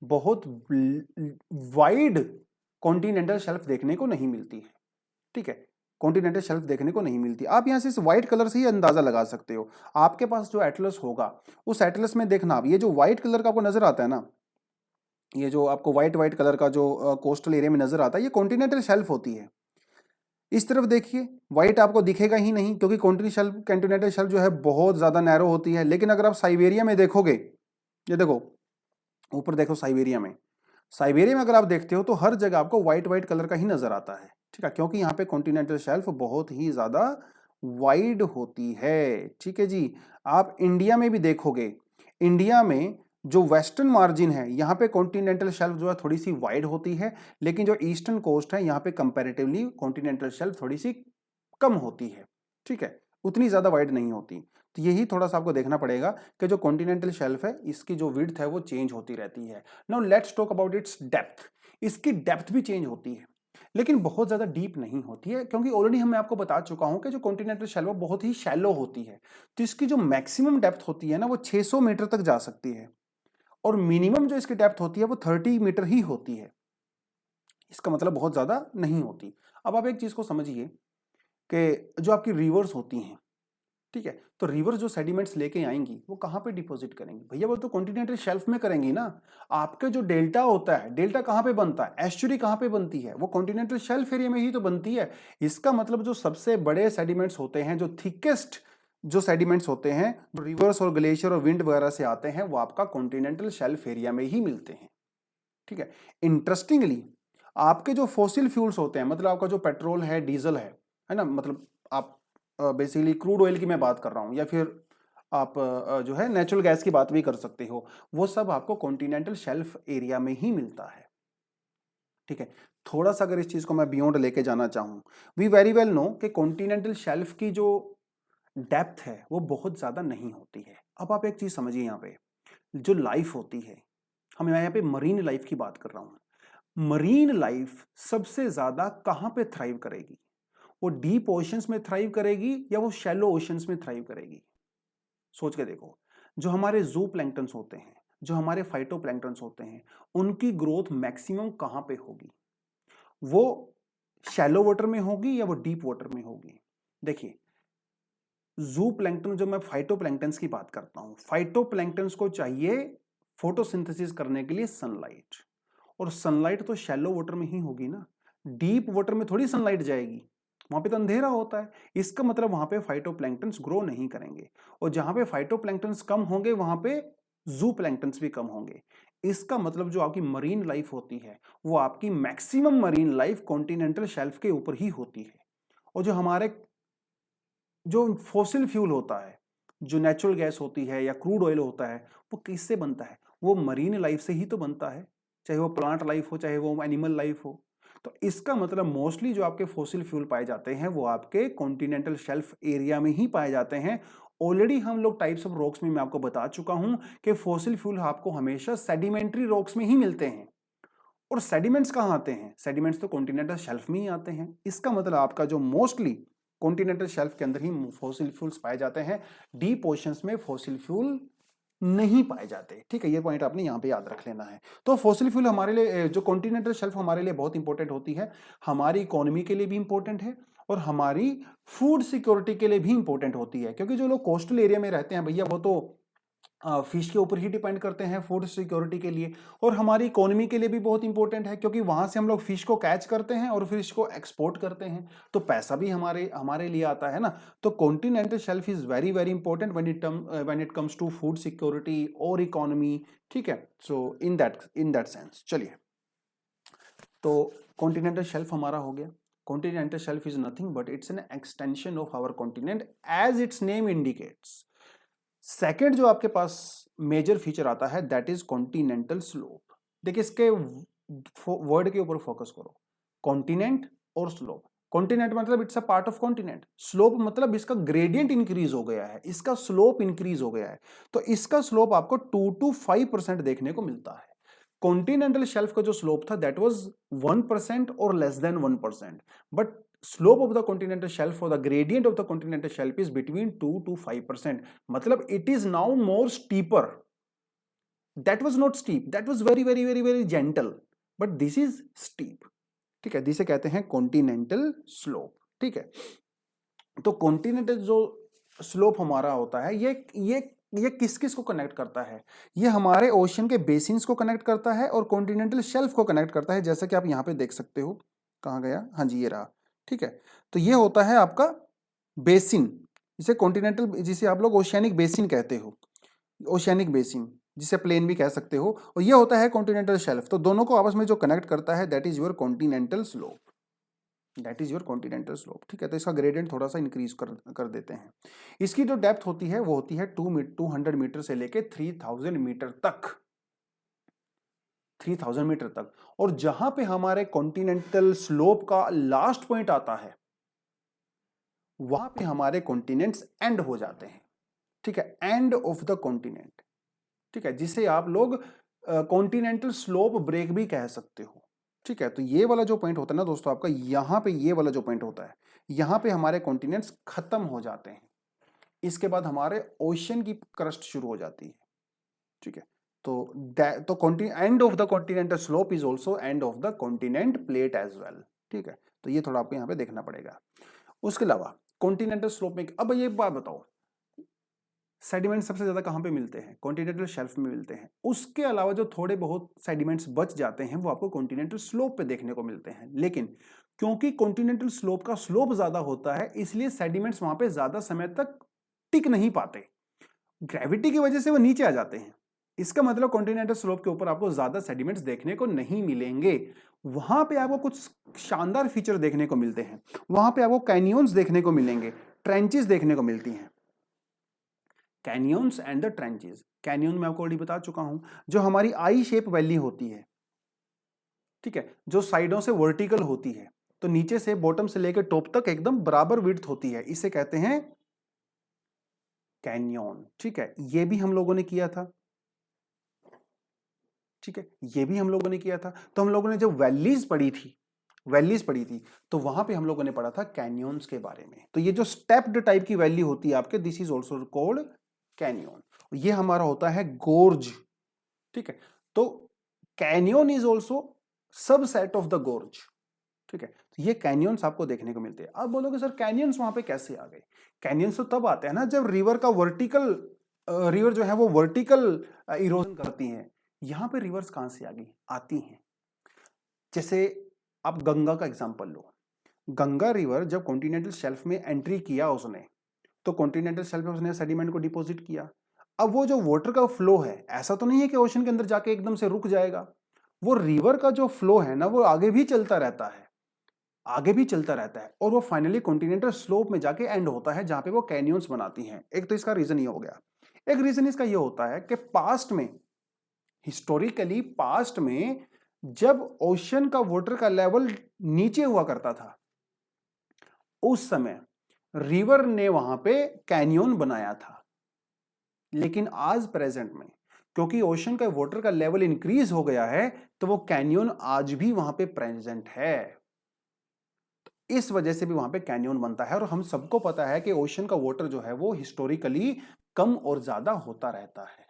Speaker 1: बहुत वाइड कॉन्टिनेंटल शेल्फ देखने को नहीं मिलती है। ठीक है, कॉन्टिनेंटल शेल्फ देखने को नहीं मिलती। आप यहां से इस व्हाइट कलर से ही अंदाजा लगा सकते हो। आपके पास जो एटलस होगा उस एटलस में देखना, आप ये जो व्हाइट कलर का आपको नजर आता है ना, ये जो आपको व्हाइट व्हाइट कलर का जो कोस्टल एरिया में नजर आता है, ये कॉन्टिनेंटल शेल्फ होती है। इस तरफ देखिए, व्हाइट आपको दिखेगा ही नहीं क्योंकि कॉन्टिनेंटल शेल्फ जो है बहुत ज्यादा नैरो होती है। लेकिन अगर आप साइबेरिया में देखोगे, ये देखो ऊपर देखो, साइबेरिया में अगर आप देखते हो तो हर जगह आपको व्हाइट व्हाइट कलर का ही नजर आता है। ठीक है, क्योंकि यहाँ पे कॉन्टिनेंटल शेल्फ बहुत ही ज्यादा वाइड होती है। ठीक है जी, आप इंडिया में भी देखोगे, इंडिया में जो वेस्टर्न मार्जिन है यहाँ पे कॉन्टिनेंटल शेल्फ जो है थोड़ी सी वाइड होती है, लेकिन जो ईस्टर्न कोस्ट है यहाँ पे कंपैरेटिवली कॉन्टिनेंटल शेल्फ थोड़ी सी कम होती है। ठीक है, उतनी ज्यादा वाइड नहीं होती। तो यही थोड़ा सा आपको देखना पड़ेगा कि जो कॉन्टिनेंटल शेल्फ है इसकी जो विड्थ है वो चेंज होती रहती है। Now let's talk about it's depth. इसकी डेप्थ भी चेंज होती है, लेकिन बहुत ज्यादा डीप नहीं होती है, क्योंकि ऑलरेडी मैं आपको बता चुका हूं कि जो कॉन्टिनेंटल शेल्फ बहुत ही शैलो होती है। तो इसकी जो मैक्सिमम डेप्थ होती है ना वो 600 मीटर तक जा सकती है, और मिनिमम जो इसकी डेप्थ होती है वो 30 मीटर ही होती है। इसका मतलब बहुत ज्यादा नहीं होती। अब आप एक चीज को समझिए कि जो आपकी रिवर्स होती हैं, ठीक है, तो रिवर जो सेडिमेंट्स लेके आएंगी वो कहां पे डिपॉजिट करेंगी भैया? वो तो कॉन्टिनेंटल शेल्फ में करेंगी ना। आपके जो डेल्टा होता है, डेल्टा कहां पे बनता है, एस्चुरी कहां पे बनती है? वो कॉन्टिनेंटल शेल्फ एरिया में ही तो बनती है। इसका मतलब जो सबसे बड़े सेडिमेंट्स होते हैं, जो थिकेस्ट जो सेडिमेंट्स होते हैं, जो रिवर्स और ग्लेशियर और विंड वगैरह से आते हैं, वो आपका कॉन्टिनेंटल शेल्फ एरिया में ही मिलते हैं। ठीक है, इंटरेस्टिंगली आपके जो फॉसिल फ्यूल्स होते हैं, मतलब आपका जो पेट्रोल है, डीजल है ना, मतलब आप बेसिकली क्रूड ऑयल की मैं बात कर रहा हूं, या फिर आप जो है नेचुरल गैस की बात भी कर सकते हो, वो सब आपको कॉन्टिनेंटल शेल्फ एरिया में ही मिलता है। ठीक है, थोड़ा सा अगर इस चीज को मैं बियॉन्ड लेके जाना चाहूं, वी वेरी वेल नो कि कॉन्टिनेंटल शेल्फ की जो डेप्थ है वो बहुत ज्यादा नहीं होती है। अब आप एक चीज समझिए, यहाँ पे जो लाइफ होती है, हम यहाँ पे मरीन लाइफ की बात कर रहा हूं। मरीन लाइफ सबसे ज्यादा कहां पे थ्राइव करेगी? वो डीप ओशंस में थ्राइव करेगी या वो शैलो ओशंस में थ्राइव करेगी? सोच के देखो। जो हमारे जू प्लैंक्टन्स होते हैं, जो हमारे फाइटो प्लैंक्टन्स होते हैं, उनकी ग्रोथ मैक्सिमम कहां पे होगी? वो शैलो वाटर में होगी या वो डीप वाटर में होगी? देखिए, जू प्लैंक्टन, जो मैं फाइटो प्लैंक्टन्स की बात करता हूं, फाइटो प्लैंक्टन्स को चाहिए फोटोसिंथेसिस करने के लिए सनलाइट, और सनलाइट तो शैलो वाटर में ही होगी ना। डीप वाटर में थोड़ी सनलाइट जाएगी, वहां पे तो अंधेरा होता है। इसका मतलब वहां पे फाइटोप्लैंक्टन्स ग्रो नहीं करेंगे, और जहां पे फाइटोप्लैंक्टन्स कम होंगे वहां पे जू प्लैंक्टन्स भी कम होंगे। इसका मतलब जो आपकी मरीन लाइफ होती है वो आपकी maximum marine life continental shelf के ऊपर ही होती है। और जो हमारे जो फॉसिल फ्यूल होता है, जो नेचुरल गैस होती है या क्रूड ऑयल होता है, वो किससे बनता है? वो मरीन लाइफ से ही तो बनता है, चाहे वो प्लांट लाइफ हो चाहे वो एनिमल लाइफ हो। तो इसका मतलब मोस्टली जो आपके फॉसिल फ्यूल पाए जाते हैं वो आपके कॉन्टिनेंटल शेल्फ एरिया में ही पाए जाते हैं। ऑलरेडी हम लोग टाइप्स ऑफ रॉक्स में मैं आपको बता चुका हूं कि फॉसिल फ्यूल आपको हमेशा सेडिमेंट्री रॉक्स में ही मिलते हैं। और सेडिमेंट्स कहाँ आते हैं? सेडिमेंट्स तो कॉन्टिनेंटल शेल्फ में ही आते हैं। इसका मतलब आपका जो मोस्टली कॉन्टिनेंटल शेल्फ के अंदर ही फॉसिल फ्यूल्स पाए जाते हैं, डीप ओशंस में फॉसिल फ्यूल नहीं पाए जाते। ठीक है, ये पॉइंट आपने यहाँ पे याद रख लेना है। तो फॉसिल फ्यूल हमारे लिए, जो कॉन्टिनेंटल शेल्फ हमारे लिए बहुत इंपॉर्टेंट होती है, हमारी इकोनॉमी के लिए भी इंपॉर्टेंट है और हमारी फूड सिक्योरिटी के लिए भी इंपॉर्टेंट होती है। क्योंकि जो लोग कोस्टल एरिया में रहते हैं भैया, वो तो फिश के ऊपर ही डिपेंड करते हैं फूड सिक्योरिटी के लिए, और हमारी इकोनॉमी के लिए भी बहुत इंपॉर्टेंट है, क्योंकि वहां से हम लोग फिश को कैच करते हैं और फिश को एक्सपोर्ट करते हैं, तो पैसा भी हमारे हमारे लिए आता है ना। तो continental shelf is very very important when it comes to food security और इकोनॉमी। ठीक है, सो इन दैट सेंस चलिए, तो कॉन्टिनेंटल शेल्फ हमारा हो गया। Continental shelf is nothing but it's an extension of our continent as its name indicates. Second जो आपके पास मेजर फीचर आता है दैट इज कॉन्टिनेंटल स्लोप। देखिए, इसके वर्ड के ऊपर फोकस करो, कॉन्टिनेंट और स्लोप। कॉन्टिनेंट मतलब it's a part of continent, slope मतलब इसका ग्रेडियंट इंक्रीज हो गया है, इसका स्लोप इंक्रीज हो गया है। तो इसका स्लोप आपको 2 to 5% देखने को मिलता है। कॉन्टिनेंटल शेल्फ का जो स्लोप था दैट वाज 1% और less than 1%, but slope of the continental shelf और the gradient of the continental shelf is between 2 to 5%. मतलब it is now more steeper. That was not steep, that was very very very very gentle, but this is steep. ठीक है, जिसे कहते हैं continental slope. ठीक है, तो continental जो स्लोप हमारा होता है ये किस किस को कनेक्ट करता है? ये हमारे ओशन के बेसिन्स को कनेक्ट करता है और कॉन्टिनेंटल शेल्फ को कनेक्ट करता है, जैसा कि आप यहां पे देख सकते हो. कहां गया? हाँ जी, ये रहा. ठीक है, तो ये होता है आपका बेसिन, जिसे कॉन्टिनेंटल, जिसे आप लोग ओशियानिक बेसिन कहते हो, ओशियानिक बेसिन, जिसे प्लेन भी कह सकते हो, और ये होता है कॉन्टिनेंटल शेल्फ. तो दोनों को आपस में जो कनेक्ट करता है that is your continental slope. That is your continental slope. ठीक है, तो इसका ग्रेडियंट थोड़ा सा इंक्रीज कर देते हैं. इसकी जो डेप्थ होती है वो होती है 200 मीटर से लेके 3000 मीटर तक. 3000 मीटर तक. और जहां पे हमारे कॉन्टिनेंटल स्लोप का लास्ट पॉइंट आता है वहां पे हमारे कॉन्टिनेंट्स एंड हो जाते हैं. ठीक है, एंड ऑफ द कॉन्टिनेंट. ठीक है, जिसे आप लोग कॉन्टिनेंटल स्लोप ब्रेक भी कह सकते हो. ठीक है, तो ये वाला जो पॉइंट होता है ना दोस्तों आपका, यहां पे ये वाला जो पॉइंट होता है, यहां पे हमारे कॉन्टिनेंट्स खत्म हो जाते हैं. इसके बाद हमारे ओशन की क्रस्ट शुरू हो जाती है. ठीक है, तो end of the continental slope is also end of the continent plate as well. ठीक है, तो ये थोड़ा आपको यहां पे देखना पड़ेगा. उसके अलावा कॉन्टिनेंटल स्लोप में, अब ये बात बताओ, सेडिमेंट सबसे ज्यादा कहां पे मिलते हैं? कॉन्टिनेंटल शेल्फ में मिलते हैं. उसके अलावा जो थोड़े बहुत सेडिमेंट्स बच जाते हैं वो आपको कॉन्टिनेंटल स्लोप पे देखने को मिलते हैं. लेकिन क्योंकि कॉन्टिनेंटल स्लोप का स्लोप ज्यादा होता है, इसलिए सेडिमेंट्स वहां पे ज्यादा समय तक टिक नहीं पाते. ग्रेविटी की वजह से वो नीचे आ जाते हैं. इसका मतलब कॉन्टिनेंटल स्लोप के ऊपर आपको ज्यादा सेडिमेंट्स देखने को नहीं मिलेंगे. वहां पे आपको कुछ शानदार फीचर देखने को मिलते हैं. वहां पे आपको कैनियंस देखने को मिलेंगे, ट्रेंचेस देखने को मिलती हैं. Canyons and the trenches. Canyon में आपको ऑलरेडी बता चुका हूं, जो हमारी आई शेप वैली होती है. ठीक है, जो साइडों से वर्टिकल होती है, तो नीचे से बॉटम से लेकर टॉप तक एकदम बराबर विड्थ होती है, इसे कहते हैं कैनियन. ठीक है, ये भी हम लोगों ने किया था. ठीक है, ये भी हम लोगों ने किया था. तो हम लोगों ने जब वैलीज पढ़ी थी तो वहां पे हम लोगों ने पढ़ा था कैनियंस के बारे में. तो ये जो स्टेप्ड टाइप की वैली होती है आपके, this is also called canyon. ये हमारा होता है गोर्ज. ठीक है, तो canyon is also subset of the गोर्ज. ठीक है, तो ये कैनियंस आपको देखने को मिलते हैं. अब बोलोगे सर कैनियंस वहां पे कैसे आ गए? कैनियंस तो तब आते हैं ना जब रिवर जो है वो वर्टिकल इरोजन करती हैं. यहां पे रिवर्स कहां से आती हैं? जैसे आप गंगा का एग्जांपल लो. गंगा रिवर जब कॉन्टिनेंटल शेल्फ में एंट्री किया उसने, तो कॉन्टिनेंटल शेल्फ में उसने सेडिमेंट को डिपॉजिट किया. अब वो जो वाटर का फ्लो है, ऐसा तो नहीं है कि ओशन के अंदर जाके एकदम से रुक जाएगा. वो रिवर का जो फ्लो है ना, वो आगे भी चलता रहता है, और वो फाइनली कॉन्टिनेंटल स्लोप में जाके एंड होता है, जहां पे वो कैनियंस बनाती हैं. एक तो इसका रीजन ये हो गया. एक रीजन इसका ये होता है कि हिस्टोरिकली पास्ट में जब ओशन का वाटर का लेवल नीचे हुआ करता था, उस समय रिवर ने वहां पे कैनियन बनाया था. लेकिन आज प्रेजेंट में क्योंकि ओशन का वाटर का लेवल इंक्रीज हो गया है, तो वो कैनियन आज भी वहां पे प्रेजेंट है. इस वजह से भी वहां पे कैनियन बनता है. और हम सबको पता है कि ओशन का वाटर जो है वो हिस्टोरिकली कम और ज्यादा होता रहता है.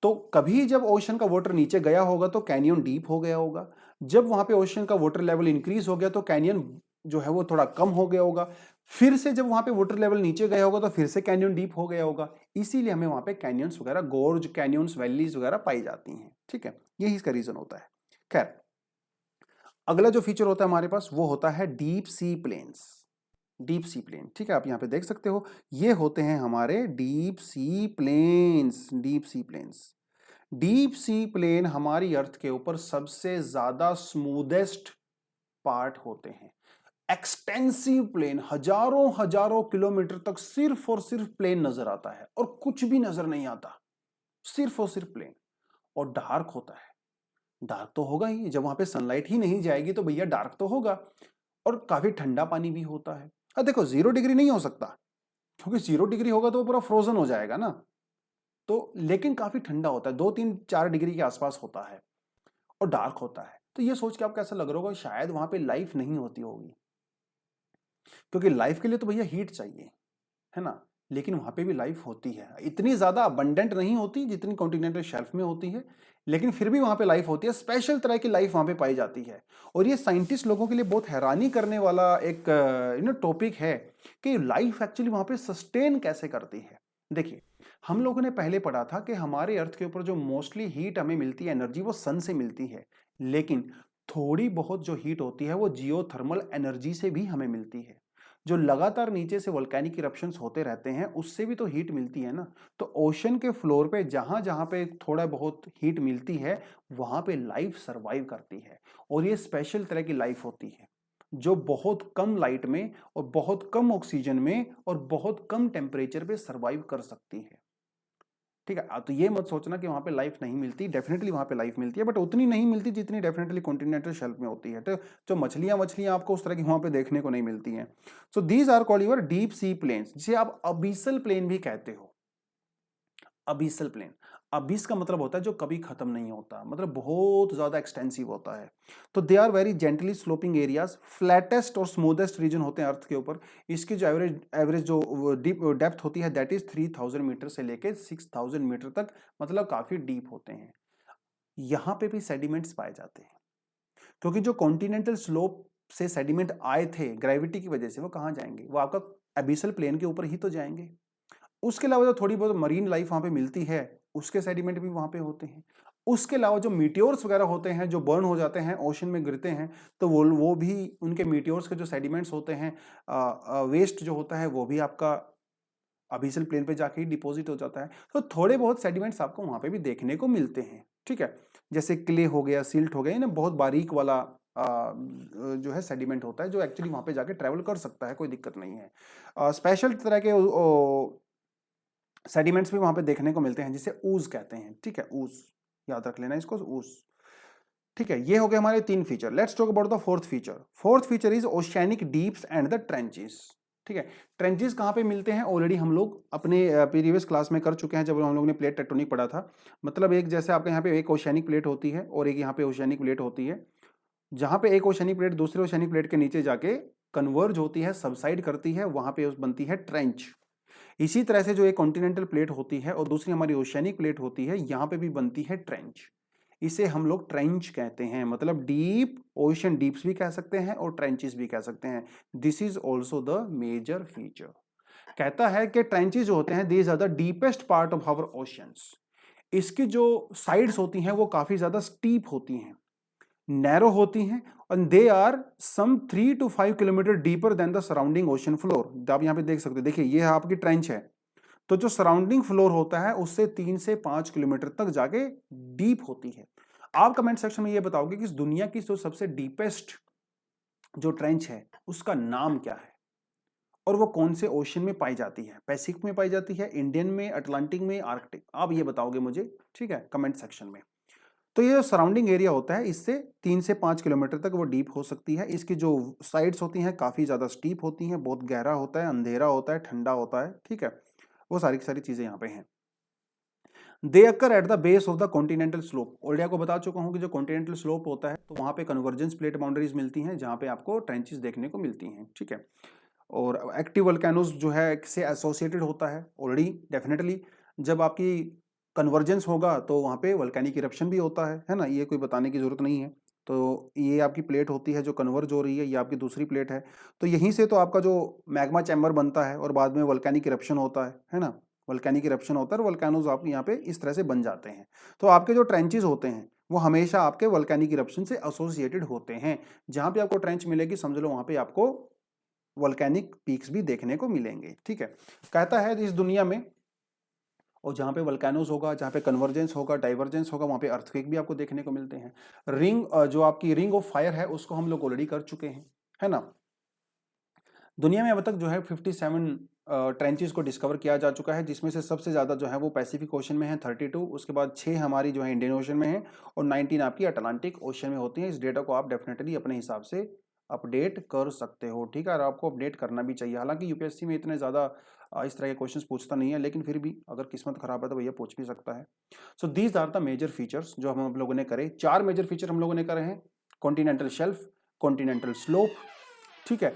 Speaker 1: तो कभी जब ओशन का वाटर नीचे गया होगा तो कैनियन डीप हो गया होगा. जब वहां पे ओशन का वाटर लेवल इंक्रीज हो गया तो कैनियन जो है वो थोड़ा कम हो गया होगा. फिर से जब वहां पे वाटर लेवल नीचे गया होगा तो फिर से कैनियन डीप हो गया होगा. इसीलिए हमें वहां पे कैनियंस वगैरह, गोर्ज, कैनियंस, वैलीज वगैरह पाई जाती हैं. ठीक है, यही इसका रीजन होता है. खैर, अगला जो फीचर होता है हमारे पास वो होता है deep sea plains. Deep sea plain. ठीक है, आप यहां पे देख सकते हो, ये होते हैं हमारे deep sea plains. Deep sea plain हमारी अर्थ के ऊपर सबसे ज्यादा स्मूदेस्ट पार्ट होते हैं. एक्सटेंसिव प्लेन, हजारों हजारों किलोमीटर तक सिर्फ और सिर्फ प्लेन नजर आता है और कुछ भी नजर नहीं आता, सिर्फ और सिर्फ प्लेन. और डार्क होता है. डार्क तो होगा ही, जब वहां पे सनलाइट ही नहीं जाएगी तो भैया डार्क तो होगा. और काफी ठंडा पानी भी होता है. देखो 0 डिग्री नहीं हो सकता, क्योंकि 0 डिग्री होगा तो वो पूरा फ्रोजन हो जाएगा ना. तो लेकिन काफी ठंडा होता है, 2-3-4 डिग्री के आसपास होता है और डार्क होता है. तो ये सोच के आपको ऐसा लग रहा होगा शायद वहां पे लाइफ नहीं होती होगी. क्योंकि लाइफ के लिए तो भैया हीट चाहिए, है ना। लेकिन वहां पे भी लाइफ होती है, इतनी ज्यादा अबंडेंट नहीं होती जितनी कॉन्टिनेंटल शेल्फ में होती है, लेकिन फिर भी वहां पे लाइफ होती है, स्पेशल तरह की लाइफ वहां पे पाई जाती है। और ये साइंटिस्ट लोगों के लिए बहुत हैरानी करने वाला एक टॉपिक है कि लाइफ एक्चुअली वहां पे सस्टेन कैसे करती है। देखिए, हम लोगों ने पहले पढ़ा था कि हमारे अर्थ के ऊपर जो मोस्टली हीट हमें मिलती है, एनर्जी, वो सन से मिलती है, लेकिन थोड़ी बहुत जो हीट होती है वो जियोथर्मल एनर्जी से भी हमें मिलती है। जो लगातार नीचे से वोल्केनिक इरप्शंस होते रहते हैं उससे भी तो हीट मिलती है ना। तो ओशन के फ्लोर पे जहां जहां पे थोड़ा बहुत हीट मिलती है वहां पे लाइफ सरवाइव करती है। और ये स्पेशल तरह की लाइफ होती है जो बहुत कम लाइट में और बहुत कम ऑक्सीजन में और बहुत कम टेम्परेचर पे सरवाइव कर सकती है। ठीक है, तो ये मत सोचना कि वहां पे लाइफ नहीं मिलती, डेफिनेटली वहां पे लाइफ मिलती है, बट उतनी नहीं मिलती जितनी डेफिनेटली कॉन्टिनेंटल शेल्फ में होती है। तो जो मछलियां मछलियां आपको उस तरह की वहां पे देखने को नहीं मिलती हैं। So these are called your deep sea plains, जिसे आप अबीसल प्लेन भी कहते हो। अबीसल प्लेन, अबिस का मतलब होता है जो कभी खत्म नहीं होता, मतलब बहुत ज्यादा एक्सटेंसिव होता है। तो they are very gently sloping areas, flattest और स्मूदेस्ट रीजन होते हैं अर्थ के ऊपर। इसकी जो एवरेज एवरेज जो डीप डेप्थ होती है दैट इज 3000 मीटर से लेके 6000 मीटर तक, मतलब काफी डीप होते हैं। यहां पे भी सेडिमेंट्स पाए जाते हैं, क्योंकि जो कॉन्टिनेंटल स्लोप से सेडिमेंट आए थे ग्रेविटी की वजह से, वो कहां जाएंगे, वो आपका एबिसल प्लेन के ऊपर ही तो जाएंगे। उसके अलावा जो थोड़ी बहुत मरीन लाइफ वहां पे मिलती है उसके सेडिमेंट भी वहां पे होते हैं। उसके अलावा जो मीटियोर्स वगैरह होते हैं जो बर्न हो जाते हैं, ओशन में गिरते हैं, तो वो भी उनके मीटियोर्स के जो सेडिमेंट्स होते हैं, वेस्ट जो होता है वो भी आपका अबिसल प्लेन पे जाके ही डिपॉजिट हो जाता है। तो थोड़े बहुत सेडिमेंट्स आपको वहां पे भी देखने को मिलते हैं। ठीक है, जैसे क्ले हो गया, सिल्ट हो गया, ना बहुत बारीक वाला जो है सेडिमेंट होता है जो एक्चुअली वहां पे जाके ट्रेवल कर सकता है, कोई दिक्कत नहीं है। स्पेशल तरह के सेडिमेंट्स भी वहां पे देखने को मिलते हैं जिसे ऊज कहते हैं। ठीक है, ऊज याद रख लेना इसको, ऊज। ठीक है, ये हो गए हमारे तीन feature. Let's talk about the fourth feature. Fourth feature is oceanic deeps and the trenches. ठीक है, ट्रेंचेस कहां पे मिलते हैं ऑलरेडी हम लोग अपने प्रीवियस क्लास में कर चुके हैं जब हम लोग ने प्लेट टेक्टोनिक पढ़ा था। मतलब एक जैसे आपके यहाँ पे एक ओशियानिक प्लेट होती है और एक यहाँ पे ओशियानिक प्लेट होती है, जहां पे एक ओशियानिक प्लेट दूसरे ओशियानिक प्लेट के नीचे जाके कन्वर्ज होती है, सबसाइड करती है, वहां पे बनती है ट्रेंच। इसी तरह से जो एक कॉन्टिनेंटल प्लेट होती है और दूसरी हमारी ओशियानिक प्लेट होती है, यहां पे भी बनती है ट्रेंच। इसे हम लोग ट्रेंच कहते हैं, मतलब डीप, ओशन डीप्स भी कह सकते हैं और ट्रेंचेस भी कह सकते हैं। This is also the major feature. कहता है कि ट्रेंचेस जो होते हैं these are the deepest part of our oceans. इसकी जो साइड्स होती हैं वो काफी ज्यादा स्टीप होती हैं, नैरो होती हैं, और they are some 3 to 5 kilometre deeper than the surrounding ocean floor. आप यहाँ पे देख सकते हैं, देखिए ये आपकी ट्रेंच है, तो जो सराउंडिंग फ्लोर होता है उससे 3 से 5 किलोमीटर तक जाके डीप होती है। आप कमेंट सेक्शन में ये बताओगे कि इस दुनिया की जो सबसे डीपेस्ट जो ट्रेंच है उसका नाम क्या है और वो कौन से ओशन में पाई जाती है, पैसिफिक में पाई जाती है, इंडियन में, अटलांटिक में, आर्कटिक, आप ये बताओगे मुझे। ठीक है, कमेंट सेक्शन में। तो ये जो सराउंडिंग एरिया होता है इससे 3 से 5 किलोमीटर तक वो डीप हो सकती है। इसकी जो साइड्स होती हैं काफी ज्यादा स्टीप होती हैं, बहुत गहरा होता है, अंधेरा होता है, ठंडा होता है। ठीक है, वो सारी की सारी चीजें यहाँ पे हैं। They occur at the base of the continental slope. Already आपको बता चुका हूं कि जो कॉन्टिनेंटल स्लोप होता है तो वहां पे कन्वर्जेंस प्लेट बाउंड्रीज मिलती हैं जहां पे आपको ट्रेंचेस देखने को मिलती हैं। ठीक है, और एक्टिव वोल्केनोज जो है से एसोसिएटेड होता है ऑलरेडी, डेफिनेटली जब आपकी कन्वर्जेंस होगा तो वहां पे वोल्केनिक इरप्शन भी होता है ना, ये कोई बताने की जरूरत नहीं है। तो ये आपकी प्लेट होती है जो कन्वर्ज हो रही है, ये आपकी दूसरी प्लेट है, तो यहीं से तो आपका जो मैग्मा चैम्बर बनता है और बाद में वोल्केनिक इरप्शन होता है ना, वोल्केनिक इरप्शन होता है और वोल्केनोज आप यहाँ पे इस तरह से बन जाते हैं। तो आपके जो ट्रेंचेस होते हैं वो हमेशा आपके वोल्केनिक इरप्शन से एसोसिएटेड होते हैं। जहां पे आपको ट्रेंच मिलेगी समझ लो वहां पे आपको वोल्केनिक पीक्स भी देखने को मिलेंगे। ठीक है, कहता है इस दुनिया में, और जहां पे वोल्केनोज होगा, जहां पे कन्वर्जेंस होगा, डाइवर्जेंस होगा, वहां पे अर्थक्वेक भी आपको देखने को मिलते हैं। रिंग जो आपकी रिंग ऑफ फायर है उसको हम लोग ऑलरेडी कर चुके हैं, है ना। दुनिया में अब तक जो है 57 ट्रेंचेस को डिस्कवर किया जा चुका है, जिसमें से सबसे ज्यादा जो है वो पैसिफिक ओशन में है 32, उसके बाद 6 हमारी जो है इंडियन ओशन में है और 19 आपकी अटलांटिक ओशन में होती है। इस डेटा को आप डेफिनेटली अपने हिसाब से अपडेट कर सकते हो। ठीक है, और आपको अपडेट करना भी चाहिए। हालांकि यूपीएससी में इतने ज्यादा इस तरह के क्वेश्चंस पूछता नहीं है, लेकिन फिर भी अगर किस्मत खराब है तो भैया पूछ भी सकता है। So these are the major features जो हम लोगों ने करे। 4 मेजर फीचर हम लोगों ने करे हैं, कॉन्टिनेंटल शेल्फ, कॉन्टिनेंटल स्लोप, ठीक है,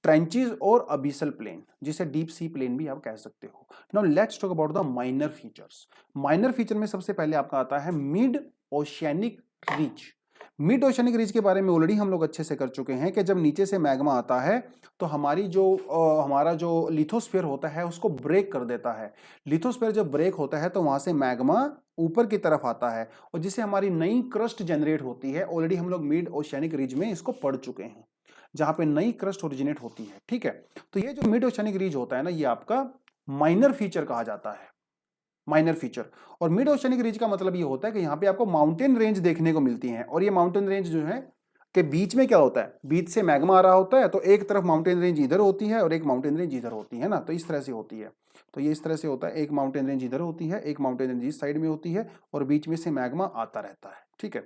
Speaker 1: ट्रेंचेस और अबिसल प्लेन, जिसे डीप सी प्लेन भी आप कह सकते हो। Now let's talk about the minor features. Minor feature में सबसे पहले आपका आता है mid oceanic reach. Mid oceanic reach के बारे में ऑलरेडी हम लोग अच्छे से कर चुके हैं कि जब नीचे से मैग्मा आता है तो हमारा जो लिथोस्फीयर होता है उसको ब्रेक कर देता है। लिथोस्फीयर जब ब्रेक होता है तो वहां से मैग्मा ऊपर की तरफ आता है और जिससे हमारी नई क्रस्ट जनरेट होती है। ऑलरेडी हम लोग मिड ओशियानिक रीज में इसको पढ़ चुके हैं, जहां पे नई क्रस्ट ओरिजिनेट होती है। ठीक है, तो ये जो मिड ओशियानिक रीज होता है ना, ये आपका माइनर फीचर कहा जाता है, माइनर फीचर। और मिड ओशियानिक रीज का मतलब ये होता है कि यहाँ पे आपको माउंटेन रेंज देखने को मिलती है, और ये माउंटेन रेंज जो है के बीच में क्या होता है, बीच से मैग्मा आ रहा होता है, तो एक तरफ माउंटेन रेंज इधर होती है और एक माउंटेन रेंज इधर होती है ना, तो इस तरह से होती है। तो ये इस तरह से होता है, एक माउंटेन रेंज इधर होती है, एक माउंटेन रेंज इस साइड में होती है, और बीच में से मैग्मा आता रहता है। ठीक है,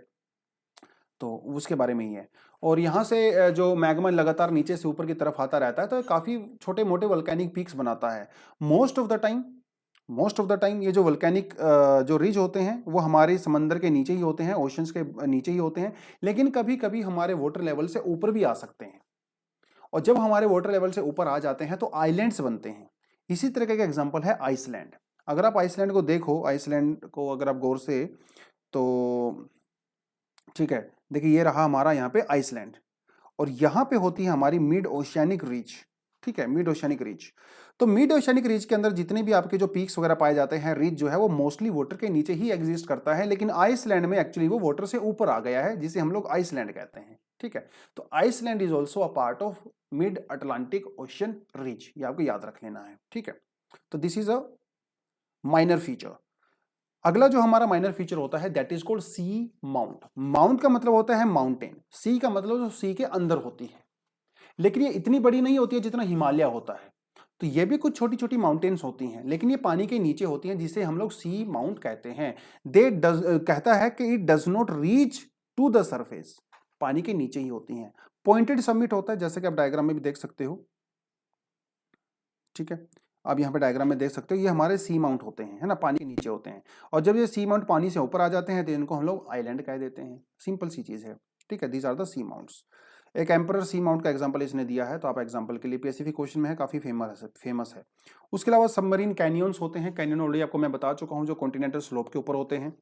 Speaker 1: तो उसके बारे में ही है। और यहाँ से जो मैग्मा लगातार नीचे से ऊपर की तरफ आता रहता है, तो काफी छोटे मोटे वोल्केनिक पीक्स बनाता है। मोस्ट ऑफ द टाइम ये जो वोल्केनिक जो रिज होते हैं वो हमारे समंदर के नीचे ही होते हैं, ओशंस के नीचे ही होते हैं, लेकिन कभी कभी हमारे वाटर लेवल से ऊपर भी आ सकते हैं। और जब हमारे वाटर लेवल से ऊपर आ जाते हैं तो आइलैंड्स बनते हैं। इसी तरह का एग्जांपल है आइसलैंड। अगर आप आइसलैंड को देखो, आइसलैंड को अगर आप गौर से, तो ठीक है, देखिए ये रहा हमारा यहाँ पे आइसलैंड, और यहाँ पे होती है हमारी मिड ओशियानिक रीच। ठीक है, मिड ओशियानिक रीच। तो मिड ओशियानिक रीच के अंदर जितने भी आपके जो पीक्स वगैरह पाए जाते हैं, रीच जो है वो मोस्टली वाटर के नीचे ही एग्जिस्ट करता है, लेकिन आइसलैंड में एक्चुअली वो वाटर से ऊपर आ गया है, जिसे हम लोग आइसलैंड कहते हैं। ठीक है, तो Iceland is also a part of mid Atlantic ocean ridge, ये आपको याद रख लेना है। ठीक है, तो this is a minor feature. अगला जो हमारा माइनर फीचर होता है that is called sea mount. Mount का मतलब होता है माउंटेन, सी का मतलब जो सी के अंदर होती है, लेकिन ये इतनी बड़ी नहीं होती है जितना हिमालय होता है। तो ये भी कुछ छोटी छोटी माउंटेन्स होती हैं, लेकिन ये पानी के नीचे होती हैं, जिसे हम लोग सी माउंट कहते हैं। कहता है कि it does not reach to the surface, पानी के नीचे ही होती हैं। पॉइंटेड समिट होता है, जैसे कि आप डायग्राम में भी देख सकते हो। ठीक है, आप यहाँ पे डायग्राम में देख सकते हो, ये हमारे सी माउंट होते हैं, है ना, पानी के नीचे होते हैं। और जब ये सी माउंट पानी से ऊपर आ जाते हैं तो इनको हम लोग आइलैंड कह देते हैं। सिंपल सी चीज है। ठीक है, these are the sea mounts. एक एम्परर सी माउंट का एग्जांपल इसने दिया है, तो आप एग्जांपल के लिए पीएससीपी क्वेश्चन में है, काफी फेमस है। उसके अलावा सबमरीन कैनियंस होते हैं। कैनियन ऑलरेडी आपको मैं बता चुका हूँ, जो कॉन्टिनेंटल स्लोप के ऊपर होते हैं।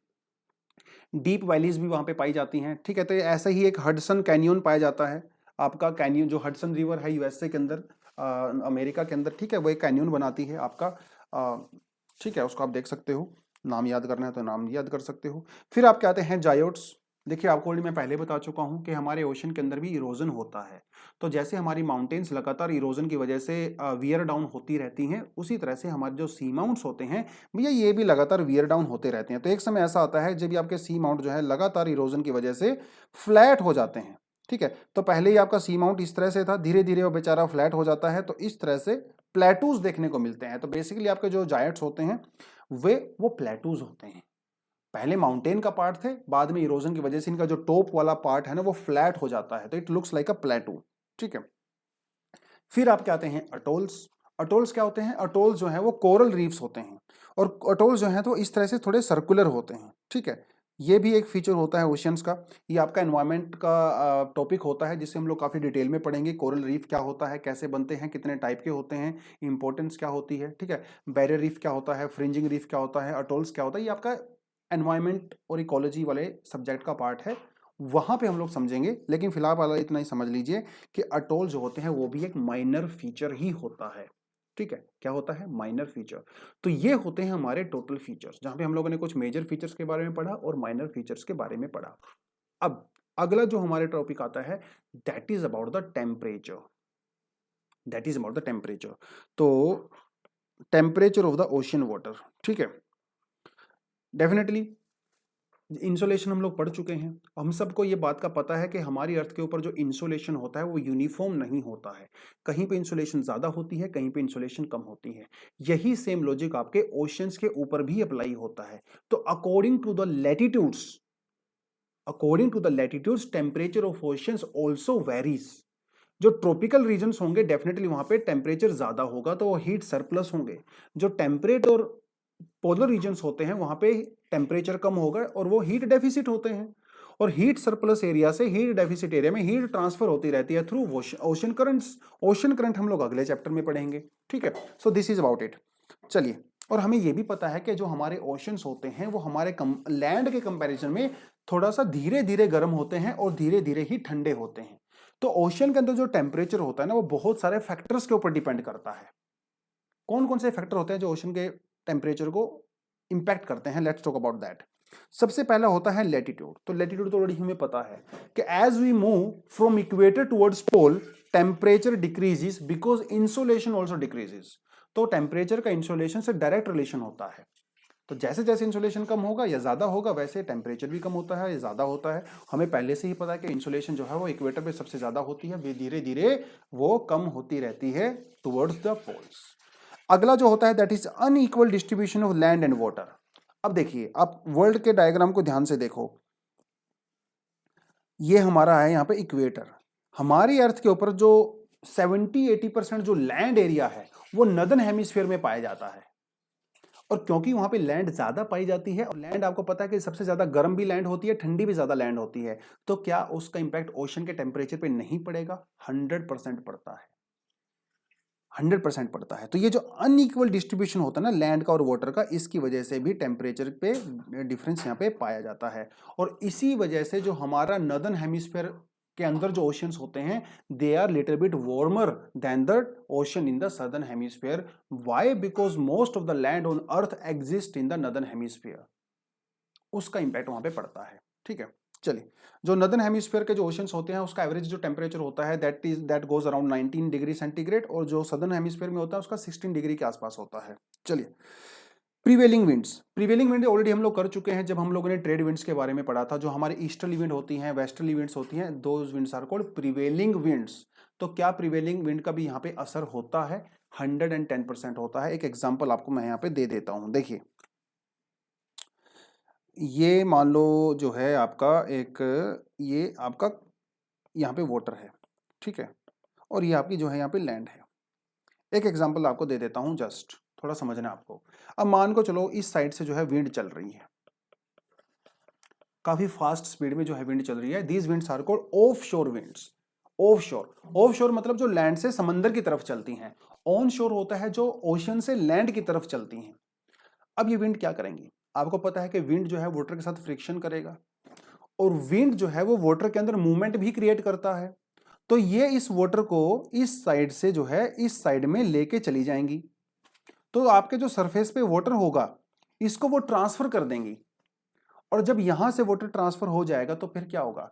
Speaker 1: डीप वैलीज भी वहां पे पाई जाती हैं। ठीक है, तो ऐसा ही एक हडसन कैनियन पाया जाता है आपका। कैनियन जो हडसन रिवर है यूएसए के अंदर, अमेरिका के अंदर, ठीक है, वो एक कैनियन बनाती है आपका। ठीक है, उसको आप देख सकते हो, नाम याद करना है तो नाम याद कर सकते हो। फिर आपके आते हैं जायोट्स। देखिए, आपको ऑलरेडी मैं पहले बता चुका हूं कि हमारे ओशन के अंदर भी इरोजन होता है। तो जैसे हमारी माउंटेन्स लगातार इरोजन की वजह से वियर डाउन होती रहती हैं, उसी तरह से हमारे जो सी माउंट्स होते हैं भैया, ये भी लगातार वियर डाउन होते रहते हैं। तो एक समय ऐसा आता है जब भी आपके सी माउंट जो है लगातार इरोजन की वजह से फ्लैट हो जाते हैं। ठीक है, तो पहले ही आपका सी माउंट इस तरह से था, धीरे धीरे वो बेचारा फ्लैट हो जाता है, तो इस तरह से प्लेटूज देखने को मिलते हैं। तो बेसिकली आपके जो जायंट्स होते हैं वो प्लेटूज होते हैं। पहले माउंटेन का पार्ट थे, बाद में इरोजन की वजह से इनका जो टॉप वाला पार्ट है ना वो फ्लैट हो जाता है, तो इट लुक्स लाइक अ प्लेटू। ठीक है, फिर आप क्या आते हैं अटोल्स। अटोल्स क्या होते हैं? अटोल्स जो है वो कोरल रीफ्स होते हैं, और अटोल्स जो है तो इस तरह से थोड़े सर्कुलर होते हैं। ठीक है, ये भी एक फीचर होता है ओशियंस का। ये आपका एनवायरनमेंट का टॉपिक होता है, जिससे हम लोग काफी डिटेल में पढ़ेंगे। कोरल रीफ क्या होता है, कैसे बनते हैं, कितने टाइप के होते हैं, इंपॉर्टेंस क्या होती है। ठीक है, बैरियर रीफ क्या होता है, फ्रिंजिंग रीफ क्या होता है, अटोल्स क्या होता है, ये आपका एनवायरनमेंट और इकोलॉजी वाले सब्जेक्ट का पार्ट है, वहां पे हम लोग समझेंगे। लेकिन फिलहाल वाला इतना ही समझ लीजिए कि अटोल जो होते हैं वो भी एक माइनर फीचर ही होता है। ठीक है, क्या होता है? Minor feature. तो ये होते हैं हमारे टोटल फीचर्स, जहां पे हम लोगों ने कुछ मेजर फीचर्स के बारे में पढ़ा और माइनर फीचर्स के बारे में पढ़ा। अब अगला जो हमारे टॉपिक आता है that is about the temperature. That is about the temperature. तो temperature of the ocean water. ठीक है, डेफिनेटली इंसोलेशन हम लोग पढ़ चुके हैं। हम सबको ये बात का पता है कि हमारी अर्थ के ऊपर जो इंसोलेशन होता है वो यूनिफॉर्म नहीं होता है। कहीं पे इंसोलेशन ज्यादा होती है, कहीं पे इंसोलेशन कम होती है। यही सेम लॉजिक आपके ओशंस के ऊपर भी अप्लाई होता है। तो according to the latitudes temperature of oceans also varies. जो ट्रॉपिकल रीजन्स होंगे डेफिनेटली वहां पे टेम्परेचर ज्यादा होगा, तो वो हीट सरप्लस होंगे। जो टेम्परेट और पोलर रीजन्स होते हैं वहां पे टेम्परेचर कम होगा और वो हीट डेफिसिट होते हैं। और हीट सरप्लस एरिया से हीट डेफिसिट एरिया में हीट ट्रांसफर होती रहती है through ocean currents. Ocean current हम लोग अगले चैप्टर में पढ़ेंगे, ठीक है। So this is about it. चलिए, और हमें यह भी पता है कि जो हमारे ओशंस होते हैं वो हमारे लैंड के कंपैरिजन में थोड़ा सा धीरे धीरे गर्म होते हैं और धीरे धीरे ही ठंडे होते हैं। तो ओशन के अंदर जो टेम्परेचर होता है ना वो बहुत सारे फैक्टर्स के ऊपर डिपेंड करता है। कौन कौन से फैक्टर होते हैं जो ओशन के टेम्परेचर को इंपैक्ट करते हैं? Let's talk about that. सबसे पहला होता है लैटिट्यूड। तो लैटिट्यूड तो ऑलरेडी हमें पता है कि as we move from equator towards pole temperature decreases because insolation also decreases. तो टेम्परेचर का इंसोलेशन से डायरेक्ट रिलेशन होता है। तो जैसे जैसे इंसोलेशन कम होगा या ज्यादा होगा वैसे टेम्परेचर भी कम होता है या ज्यादा होता है। हमें पहले से ही पता है कि इंसोलेशन जो है वो इक्वेटर पे सबसे ज्यादा होती है, धीरे धीरे वो कम होती रहती है टुवर्ड्स द पोल्स। अगला जो होता है that is unequal distribution of land and water. अब देखिए, आप वर्ल्ड के डायग्राम को ध्यान से देखो, ये हमारा है यहाँ पे इक्वेटर। हमारी अर्थ के ऊपर जो 70-80% जो लैंड एरिया है वो नदर्न हेमिस्फीयर में पाया जाता है। और क्योंकि वहां पे लैंड ज्यादा पाई जाती है और लैंड आपको पता है कि सबसे ज्यादा गर्म भी लैंड होती है, ठंडी भी ज्यादा लैंड होती है, तो क्या उसका इंपैक्ट ओशन के टेम्परेचर पे नहीं पड़ेगा? 100% पड़ता है, 100% पड़ता है। तो ये जो अनइक्वल डिस्ट्रीब्यूशन होता है ना लैंड का और वाटर का, इसकी वजह से भी टेम्परेचर पे डिफरेंस यहाँ पे पाया जाता है। और इसी वजह से जो हमारा नदर्न हेमिस्फीयर के अंदर जो ओशियंस होते हैं they are little bit warmer than the ocean in the southern hemisphere. Why? Because most of the land on earth exist in the northern hemisphere. उसका इंपैक्ट वहां पे पड़ता है, ठीक है। चलिए, जो नदर्न हेमिस्फीयर के जो ओशंस होते हैं उसका एवरेज जो टेम्परेचर होता है that goes around 19 degree centigrade, और जो सदर्न हेमिस्फीयर में होता है उसका 16 डिग्री के आसपास होता है। चलिए, prevailing winds. Prevailing wind already हम लोग कर चुके हैं जब हम लोगों ने ट्रेड विंड्स के बारे में पढ़ा था। जो हमारी ईस्टर्ली विंड होती हैं, वेस्टर्ली विंड्स होती हैं, those winds are called prevailing winds. तो क्या प्रीवेलिंग विंड का भी यहाँ पे असर होता है? 110% होता है। एक एग्जाम्पल आपको मैं यहाँ पे दे देता हूँ। देखिए, ये मान लो जो है आपका एक, ये आपका यहाँ पे वाटर है, ठीक है, और ये आपकी जो है यहाँ पे लैंड है। एक एग्जांपल आपको दे देता हूँ, जस्ट थोड़ा समझना आपको। अब मान को चलो इस साइड से जो है विंड चल रही है, काफी फास्ट स्पीड में जो है विंड चल रही है। These winds are called off shore winds. Off shore, off shore मतलब जो लैंड से समंदर की तरफ चलती हैं। ऑन शोर होता है जो ओशन से लैंड की तरफ चलती हैं। अब ये विंड क्या करेंगी? आपको पता है कि विंड जो है वाटर के साथ फ्रिक्शन करेगा, और विंड जो है वो वाटर के अंदर मूवमेंट भी क्रिएट करता है। तो ये इस वाटर को इस साइड से जो है इस साइड में लेके चली जाएंगी। तो आपके जो सरफेस पे वाटर होगा इसको वो ट्रांसफर कर देंगी, और जब यहां से वाटर ट्रांसफर हो जाएगा तो फिर क्या होगा?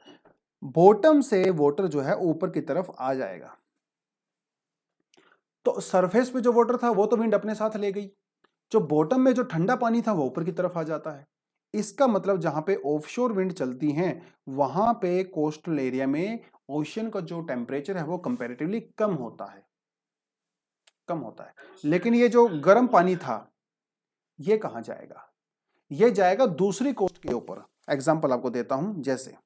Speaker 1: बॉटम से वाटर जो है ऊपर की तरफ आ जाएगा। तो सरफेस पे जो वाटर था वो तो विंड अपने साथ ले गई, जो बॉटम में जो ठंडा पानी था वो ऊपर की तरफ आ जाता है। इसका मतलब जहां पे ऑफशोर विंड चलती हैं वहां पे कोस्टल एरिया में ओशन का जो टेम्परेचर है वो कंपैरेटिवली कम होता है, कम होता है। लेकिन ये जो गर्म पानी था ये कहां जाएगा? ये जाएगा दूसरी कोस्ट के ऊपर। एग्जांपल आपको देता हूं, जैसे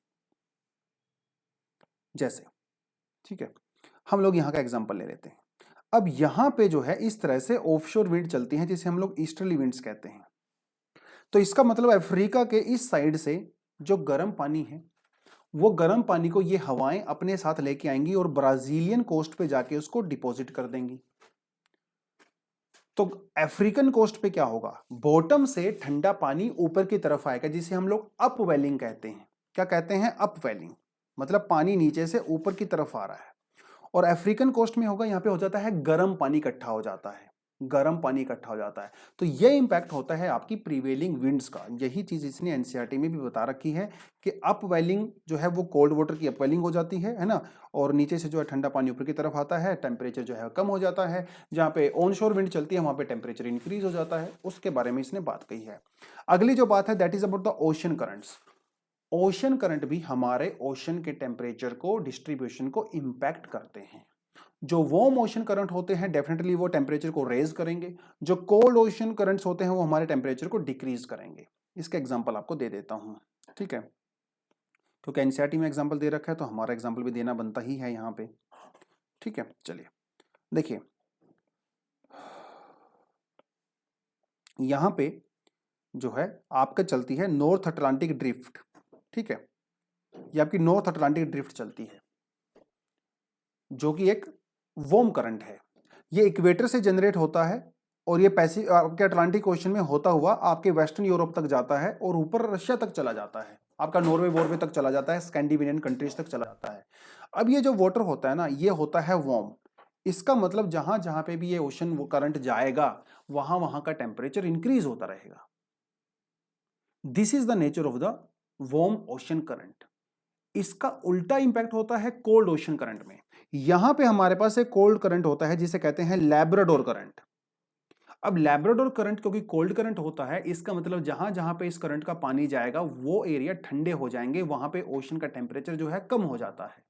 Speaker 1: जैसे ठीक है, हम लोग यहां का एग्जांपल ले लेते हैं। अब यहां पे जो है इस तरह से ऑफशोर विंड चलती हैं जिसे हम लोग ईस्टर्ली विंड्स कहते हैं। तो इसका मतलब अफ्रीका के इस साइड से जो गर्म पानी है वो गर्म पानी को ये हवाएं अपने साथ लेके आएंगी और ब्राजीलियन कोस्ट पे जाके उसको डिपॉजिट कर देंगी। तो अफ्रीकन कोस्ट पे क्या होगा? बॉटम से ठंडा पानी ऊपर की तरफ आएगा जिसे हम लोग अपवेलिंग कहते हैं। क्या कहते हैं? अपवेलिंग, मतलब पानी नीचे से ऊपर की तरफ आ रहा है। और अफ्रीकन कोस्ट में होगा, यहां पे हो जाता है गर्म पानी इकट्ठा हो जाता है, गर्म पानी इकट्ठा हो जाता है। तो ये इंपैक्ट होता है आपकी प्रीवेलिंग विंड्स का। यही चीज इसने एनसीईआरटी में भी बता रखी है कि अपवेलिंग जो है वो कोल्ड वाटर की अपवेलिंग हो जाती है ना, और नीचे से जो है ठंडा पानी ऊपर की तरफ आता है, टेम्परेचर जो है कम हो जाता है। जहाँ पे ऑनशोर विंड चलती है वहां पे टेम्परेचर इंक्रीज हो जाता है। उसके बारे में इसने बात कही है। अगली जो बात है that is about the ocean currents. Ocean current भी हमारे ओशन के टेम्परेचर को, डिस्ट्रीब्यूशन को इंपैक्ट करते हैं। जो वार्म ओशन करंट होते हैं डेफिनेटली वो टेम्परेचर को रेज करेंगे, जो कोल्ड ओशन करंट्स होते हैं वो हमारे टेम्परेचर को डिक्रीज करेंगे। इसका एग्जांपल आपको दे देता हूं, ठीक है, क्योंकि एनसीईआरटी में एग्जांपल दे रखा है तो हमारा एग्जांपल भी देना बनता ही है यहाँ पे, ठीक है। चलिए देखिए, यहाँ पे जो है आपका चलती है नॉर्थ अटलांटिक ड्रिफ्ट, ठीक है। ये आपकी नॉर्थ अटलांटिक ड्रिफ्ट चलती है, जो कि एक वार्म करंट है। ये इक्वेटर से जनरेट होता है और ये आपके अटलांटिक ओशन में होता हुआ आपके वेस्टर्न यूरोप तक जाता है और ऊपर रशिया तक चला जाता है, आपका नॉर्वे वॉर्वे तक चला जाता है, स्कैंडिनेवियन कंट्रीज तक चला जाता है। अब ये जो वाटर होता है ना, ये होता है वार्म। इसका मतलब जहां जहां पे भी ये ओशन वो करंट जाएगा वहां वहां का टेम्परेचर इंक्रीज होता रहेगा। This is the nature of the warm ocean current. इसका उल्टा इंपैक्ट होता है कोल्ड ओशन करंट में। यहां पे हमारे पास एक कोल्ड करंट होता है जिसे कहते हैं लैब्राडोर करंट। अब लैब्राडोर करंट क्योंकि कोल्ड करंट होता है, इसका मतलब जहां जहां पे इस करंट का पानी जाएगा वो एरिया ठंडे हो जाएंगे, वहां पे ओशन का टेम्परेचर जो है कम हो जाता है।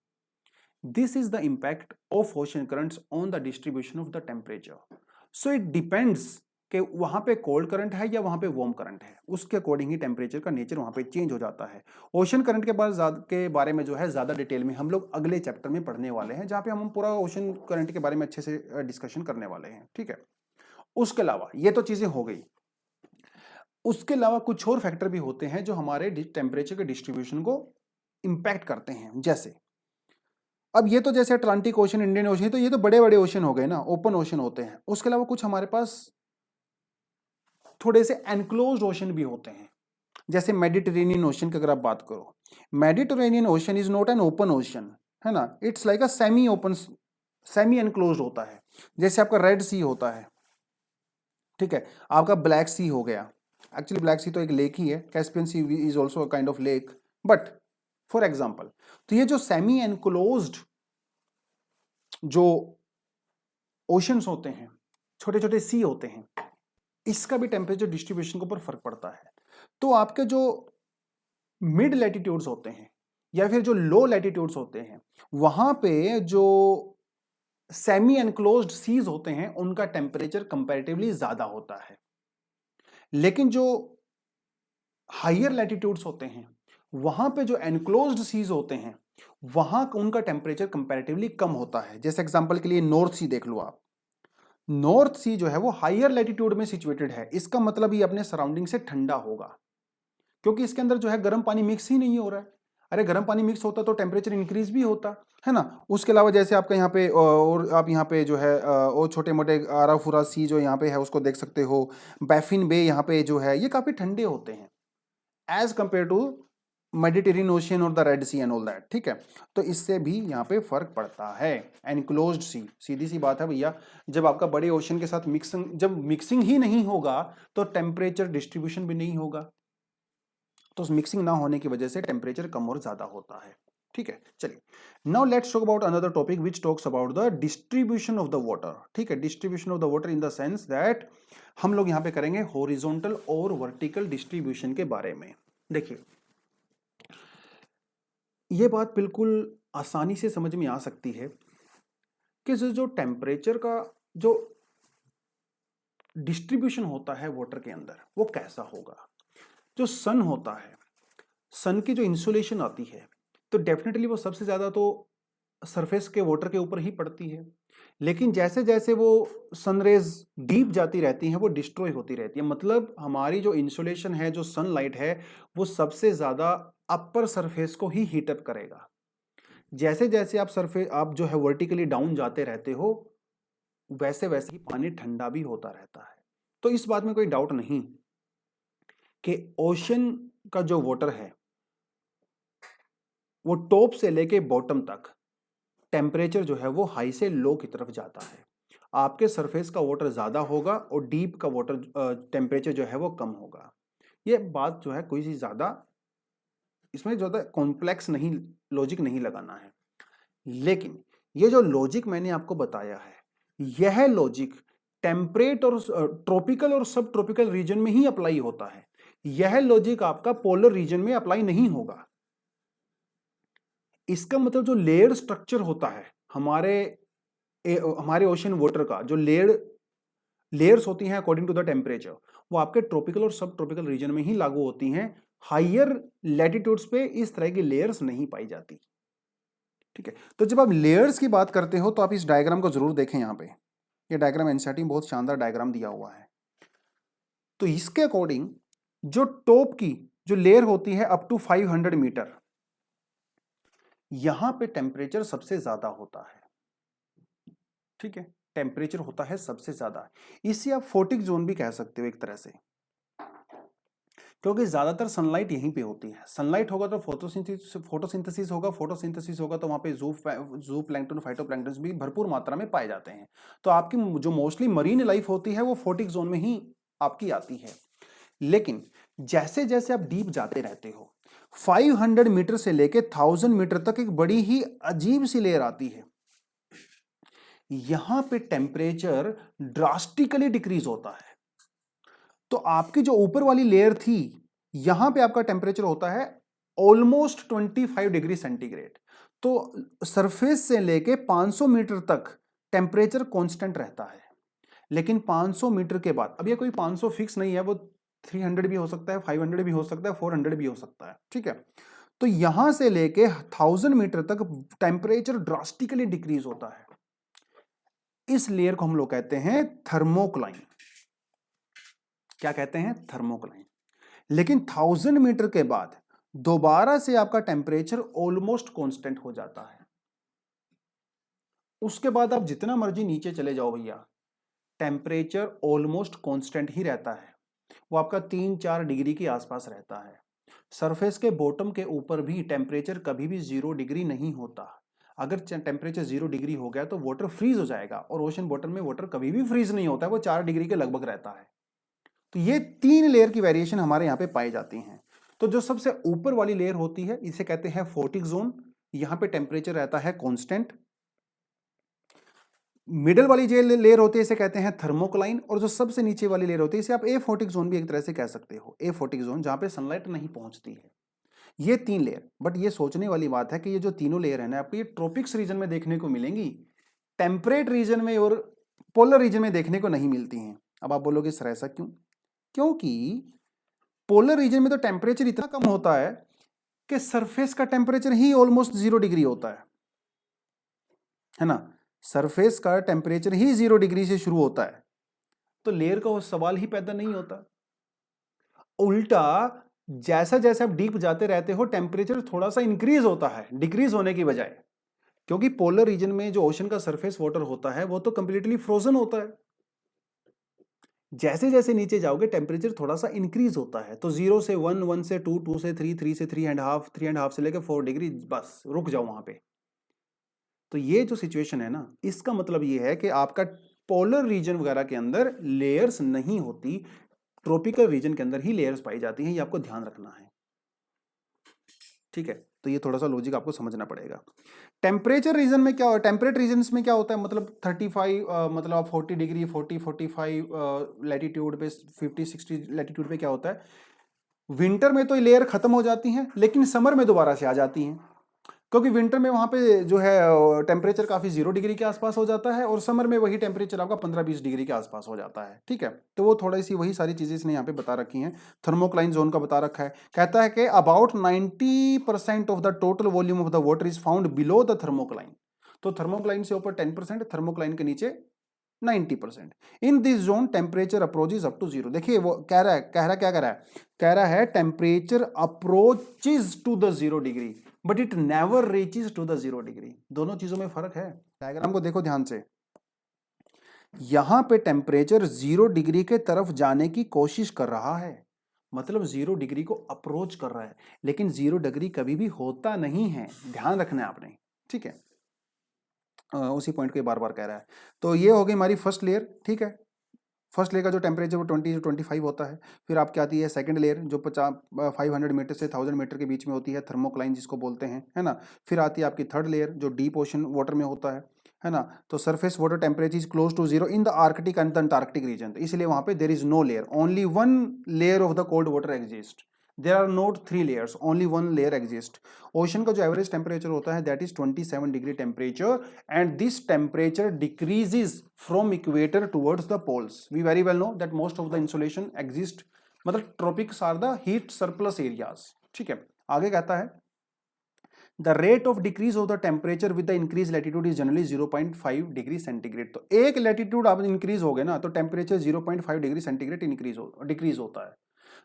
Speaker 1: This is the impact of ocean currents on the distribution of the temperature. So it depends कि वहां पे कोल्ड करंट है या वहां पे वार्म करंट है, उसके अकॉर्डिंग ही टेम्परेचर का नेचर वहां पे चेंज हो जाता है। ओशन करंट के बारे में जो है ज्यादा डिटेल में हम लोग अगले चैप्टर में पढ़ने वाले हैं, जहां पे हम पूरा ओशन करंट के बारे में अच्छे से डिस्कशन करने वाले हैं, ठीक है। उसके अलावा ये तो चीजें हो गई, उसके अलावा कुछ और फैक्टर भी होते हैं जो हमारे टेम्परेचर के डिस्ट्रीब्यूशन को इंपैक्ट करते हैं। जैसे अब ये तो जैसे अटलांटिक ओशन, इंडियन ओशन, तो ये तो बड़े बड़े ओशन हो गए ना, ओपन ओशन होते हैं। उसके अलावा कुछ हमारे पास थोड़े से एनक्लोज्ड ओशन भी होते हैं, जैसे मेडिटेरेनियन ओशन की अगर आप बात करो, Mediterranean ocean is not an open ocean, है ना, it's like a semi open, semi enclosed होता है। जैसे आपका रेड सी होता है, ठीक है, आपका ब्लैक सी हो गया। एक्चुअली ब्लैक सी तो एक लेक ही है, Caspian sea is also a kind of lake, but for example, तो ये जो सेमी एनक्लोज्ड जो ओशंस होते हैं, छोटे छोटे सी होते हैं, इसका भी टेम्परेचर डिस्ट्रीब्यूशन के ऊपर फर्क पड़ता है। तो आपके जो मिड लैटिट्यूड्स होते हैं या फिर जो लो लैटिट्यूड्स होते हैं, वहां पे जो सेमी एनक्लोज्ड सीज होते हैं उनका टेम्परेचर कंपैरेटिवली ज्यादा होता है। लेकिन जो हायर लैटिट्यूड्स होते हैं, वहां पे जो एनक्लोज्ड सीज होते हैं, वहां उनका टेम्परेचर कंपैरेटिवली कम होता है। जैसे एग्जांपल के लिए नॉर्थ सी देख लो आप, नॉर्थ सी जो है वो हायर लैटिट्यूड में सिचुएटेड है, इसका मतलब ये अपने सराउंडिंग से ठंडा होगा, क्योंकि इसके अंदर जो है गर्म पानी मिक्स ही नहीं हो रहा है। अरे गर्म पानी मिक्स होता तो टेम्परेचर इंक्रीज भी होता, है ना। उसके अलावा जैसे आपका यहाँ पे और आप यहाँ पे जो है और छोटे मोटे आरा फुरा सी जो यहाँ पे है उसको देख सकते हो, बैफिन बे यहाँ पे जो है ये काफी ठंडे होते हैं as compare to Mediterranean ocean और the Red Sea and all that, ठीक है। तो इससे भी यहाँ पे फर्क पड़ता है। एनक्लोज्ड सी, सीधी सी बात है भैया, जब आपका बड़े ओशन के साथ जब मिक्सिंग ही नहीं होगा तो टेम्परेचर डिस्ट्रीब्यूशन भी नहीं होगा, तो मिक्सिंग ना होने की वजह से टेम्परेचर कम और ज्यादा होता है, ठीक है। चलिए, now let's talk about another topic which talks about the distribution of the water, ठीक है। Distribution of the water in the sense that हम लोग यहां पे करेंगे हॉरिजॉन्टल और वर्टिकल डिस्ट्रीब्यूशन के बारे में। देखिए, यह बात बिल्कुल आसानी से समझ में आ सकती है कि जो टेम्परेचर का जो डिस्ट्रीब्यूशन होता है वाटर के अंदर वो कैसा होगा। जो सन होता है, सन की जो इंसुलेशन आती है, तो डेफिनेटली वो सबसे ज्यादा तो सरफेस के वाटर के ऊपर ही पड़ती है, लेकिन जैसे जैसे वो सनरेज डीप जाती रहती हैं वो डिस्ट्रॉय होती रहती है। मतलब हमारी जो इंसुलेशन है, जो सनलाइट है, वो सबसे ज्यादा अपर सरफेस को ही हीट अप करेगा। जैसे जैसे आप जो है वर्टिकली डाउन जाते रहते हो, वैसे वैसे ही पानी ठंडा भी होता रहता है। तो इस बात में कोई डाउट नहीं कि ओशन का जो वाटर है वो टॉप से लेके बॉटम तक टेम्परेचर जो है वो हाई से लो की तरफ जाता है। आपके सरफेस का वाटर ज्यादा होगा और डीप का वाटर टेम्परेचर जो है वो कम होगा। ये बात जो है कोई सी ज्यादा इसमें ज्यादा कॉम्प्लेक्स नहीं, लॉजिक नहीं लगाना है। लेकिन ये जो लॉजिक मैंने आपको बताया है, यह लॉजिक टेम्परेट और ट्रॉपिकल और सब ट्रॉपिकल रीजन में ही अप्लाई होता है। यह लॉजिक आपका पोलर रीजन में अप्लाई नहीं होगा। इसका मतलब जो लेयर स्ट्रक्चर होता है हमारे ओशन वाटर का, जो लेयर्स होती हैं अकॉर्डिंग टू द टेम्परेचर, वो आपके ट्रॉपिकल और सब ट्रॉपिकल रीजन में ही लागू होती हैं। हायर लैटिट्यूड्स पे इस तरह की लेयर्स नहीं पाई जाती, ठीक है। तो जब आप लेयर्स की बात करते हो तो आप इस डायग्राम को जरूर देखें। यहाँ पे ये डायग्राम एनसीईआरटी में बहुत शानदार डायग्राम दिया हुआ है। तो इसके अकॉर्डिंग जो टॉप की जो लेयर होती है अप टू 500 मीटर, यहां पे टेम्परेचर सबसे ज्यादा होता है, ठीक है, टेम्परेचर होता है सबसे ज्यादा। इसे आप फोटिक जोन भी कह सकते हो एक तरह से, क्योंकि ज्यादातर सनलाइट यहीं पे होती है। सनलाइट होगा तो फोटोसिंथेसिस होगा, फोटोसिंथेसिस होगा तो वहां पे जू प्लैंक्टन, फाइटोप्लैंक्टन भी भरपूर मात्रा में पाए जाते हैं। तो आपकी जो मोस्टली मरीन लाइफ होती है वो फोटिक जोन में ही आपकी आती है। लेकिन जैसे जैसे आप डीप जाते रहते हो, 500 मीटर से लेके 1000 मीटर तक एक बड़ी ही अजीब सी लेयर आती है। यहां पे टेम्परेचर ड्रास्टिकली डिक्रीज होता है। तो आपकी जो ऊपर वाली लेयर थी, यहां पे आपका टेम्परेचर होता है ऑलमोस्ट 25 डिग्री सेंटीग्रेड। तो सरफेस से लेके 500 मीटर तक टेम्परेचर कांस्टेंट रहता है। लेकिन 500 मीटर के बाद, अब ये कोई 500 फिक्स नहीं है, वो 300 भी हो सकता है, 500 भी हो सकता है, 400 भी हो सकता है, ठीक है। तो यहां से लेके 1000 मीटर तक टेम्परेचर ड्रास्टिकली डिक्रीज होता है। इस लेयर को हम लोग कहते हैं थर्मोक्लाइन। क्या कहते हैं? थर्मोक्लाइन। लेकिन 1000 मीटर के बाद दोबारा से आपका टेम्परेचर ऑलमोस्ट कांस्टेंट हो जाता है। उसके बाद आप जितना मर्जी नीचे चले जाओ भैया, टेम्परेचर ऑलमोस्ट कांस्टेंट ही रहता है। वो आपका 3-4 डिग्री के आसपास रहता है। सरफेस के बॉटम के ऊपर भी टेम्परेचर कभी भी 0 डिग्री नहीं होता। अगर टेम्परेचर 0 डिग्री हो गया तो वाटर फ्रीज हो जाएगा, और ओशन बॉटम में वाटर कभी भी फ्रीज नहीं होता है, वो 4 डिग्री के लगभग रहता है। तो ये 3 लेयर की वेरिएशन हमारे यहाँ पे पाई जाती हैं। तो जो सबसे ऊपर वाली लेयर होती है इसे कहते हैं फोटिक जोन। यहाँ पे टेम्परेचर रहता है कांस्टेंट। मिडल वाली जो लेयर होती है इसे कहते हैं थर्मोक्लाइन, और जो सबसे नीचे वाली लेयर होती है इसे आप ए फोटिक जोन भी एक तरह से कह सकते हो। ए फोटिक जोन जहां पे सनलाइट नहीं पहुंचती है। ये 3 लेयर, बट ये सोचने वाली बात है कि ये जो तीनों लेयर है ना, आपको ये ट्रॉपिक्स रीजन में देखने को मिलेंगी, टेम्परेट रीजन में और पोलर रीजन में देखने को नहीं मिलती हैं। अब आप बोलोगे सर ऐसा क्यों? क्योंकि पोलर रीजन में तो टेम्परेचर इतना कम होता है कि सरफेस का टेम्परेचर ही ऑलमोस्ट 0 डिग्री होता है ना। सरफेस का टेम्परेचर ही 0 डिग्री से शुरू होता है, तो लेयर का वो सवाल ही पैदा नहीं होता। उल्टा जैसा जैसे आप डीप जाते रहते हो टेम्परेचर थोड़ा सा इंक्रीज होता है, डिक्रीज होने की बजाय, क्योंकि पोलर रीजन में जो ओशन का सरफेस वाटर होता है वो तो कंप्लीटली फ्रोजन होता है। जैसे जैसे नीचे जाओगे टेम्परेचर थोड़ा सा इंक्रीज होता है। तो 0 से 1, 1 से 2, 2 से 3, 3 से 3.5, 3.5 से लेकर 4 डिग्री, बस रुक जाओ वहां पे। तो ये जो सिचुएशन है ना, इसका मतलब ये है कि आपका पोलर रीजन वगैरह के अंदर लेयर्स नहीं होती, ट्रॉपिकल रीजन के अंदर ही लेयर्स पाई जाती हैं। ये आपको ध्यान रखना है, ठीक है। तो ये थोड़ा सा लॉजिक आपको समझना पड़ेगा। टेम्परेचर रीजन में क्या, टेम्परेट रीजन्स में क्या होता है, मतलब 35 मतलब आप 40 डिग्री, 40-45 लैटिट्यूड पे, 50-60 लैटिट्यूड पे क्या होता है, विंटर में तो लेयर खत्म हो जाती हैं, लेकिन समर में दोबारा से आ जाती हैं। क्योंकि विंटर में वहां पे जो है टेम्परेचर काफी 0 डिग्री के आसपास हो जाता है, और समर में वही टेम्परेचर आपका 15-20 डिग्री के आसपास हो जाता है, ठीक है। तो वो थोड़ी सी वही सारी चीजें इसने यहाँ पे बता रखी हैं। थर्मोक्लाइन जोन का बता रखा है, कहता है कि about 90% of the total volume of the water is found below the thermocline. तो थर्मोक्लाइन से ऊपर 10%, थर्मोक्लाइन के नीचे 90%। In this zone temperature approaches up to 0। देखिए वो कह रहा है temperature approaches to the 0 degree, but it never reaches to the 0 degree. दोनों चीजों में फर्क है। डायग्राम को देखो ध्यान से, यहां पे टेम्परेचर 0 डिग्री के तरफ जाने की कोशिश कर रहा है, मतलब 0 डिग्री को अप्रोच कर रहा है, लेकिन 0 डिग्री कभी भी होता नहीं है, ध्यान रखना है आपने, ठीक है। उसी पॉइंट को बार बार कह रहा है। तो ये हो गई हमारी फर्स्ट लेयर, ठीक है। फर्स्ट लेयर का जो टेम्परेचर वो 20 से 25 होता है। फिर आपकी आती है सेकंड लेयर जो 500 मीटर से 1000 मीटर के बीच में होती है, थर्मोक्लाइन जिसको बोलते हैं, है ना। फिर आती है आपकी थर्ड लेयर जो डीप ओशन वाटर में होता है ना। तो surface water temperature is close to 0 in the Arctic and the Antarctic region, तो इसलिए वहां पे there is no layer, only one layer of the cold water exist. There are not 3 layers, only one layer exist. Ocean का जो average temperature होता है that is 27 degree temperature, and this temperature decreases from equator towards the poles. We very well know that most of the insulation exist, मतलब tropics are the heat surplus areas, ठीक है। आगे कहता है the rate of decrease of the temperature with the increase latitude is generally 0.5 degree centigrade. तो एक latitude आप increase हो गए ना तो टेम्परेचर 0.5 डिग्री सेंटीग्रेड डिक्रीज होता है।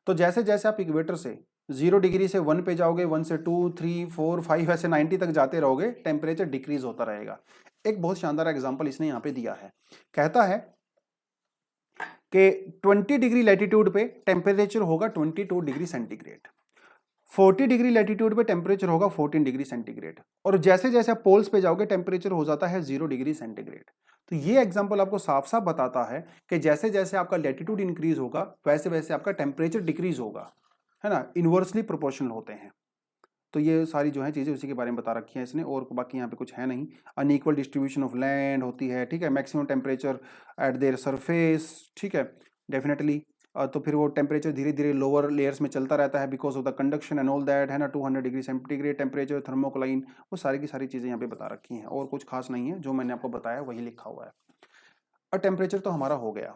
Speaker 1: तो जैसे जैसे आप इक्वेटर से 0 डिग्री से 1 पे जाओगे, 1 से 2, 3, 4, 5 ऐसे 90 तक जाते रहोगे, टेम्परेचर डिक्रीज होता रहेगा। एक बहुत शानदार एग्जांपल इसने यहाँ पे दिया है, कहता है कि 20 डिग्री लैटिट्यूड पे टेम्परेचर होगा 22 डिग्री सेंटीग्रेड, 40 डिग्री लैटिट्यूड पे टेम्परेचर होगा 14 डिग्री सेंटीग्रेड, और जैसे जैसे आप पोल्स पे जाओगे टेम्परेचर हो जाता है 0 डिग्री सेंटीग्रेड। तो ये एग्जांपल आपको साफ साफ बताता है कि जैसे जैसे आपका लैटिट्यूड इंक्रीज होगा वैसे वैसे आपका टेम्परेचर डिक्रीज होगा, है ना, इनवर्सली प्रोपोर्शनल होते हैं। तो ये सारी जो है चीज़ें उसी के बारे में बता रखी हैं इसने, और बाकी यहाँ पे कुछ है नहीं। अनइक्वल डिस्ट्रीब्यूशन ऑफ लैंड होती है, ठीक है, maximum temperature at their surface, ठीक है, डेफिनेटली। तो फिर वो टेम्परेचर धीरे धीरे लोअर लेयर्स में चलता रहता है because of the conduction and all that, है ना। 200 डिग्री सेंटीग्रेड टेम्परेचर, थर्मोकोलाइन, वो सारी की सारी चीज़ें यहाँ पे बता रखी हैं, और कुछ खास नहीं है, जो मैंने आपको बताया वही लिखा हुआ है। और टेम्परेचर तो हमारा हो गया।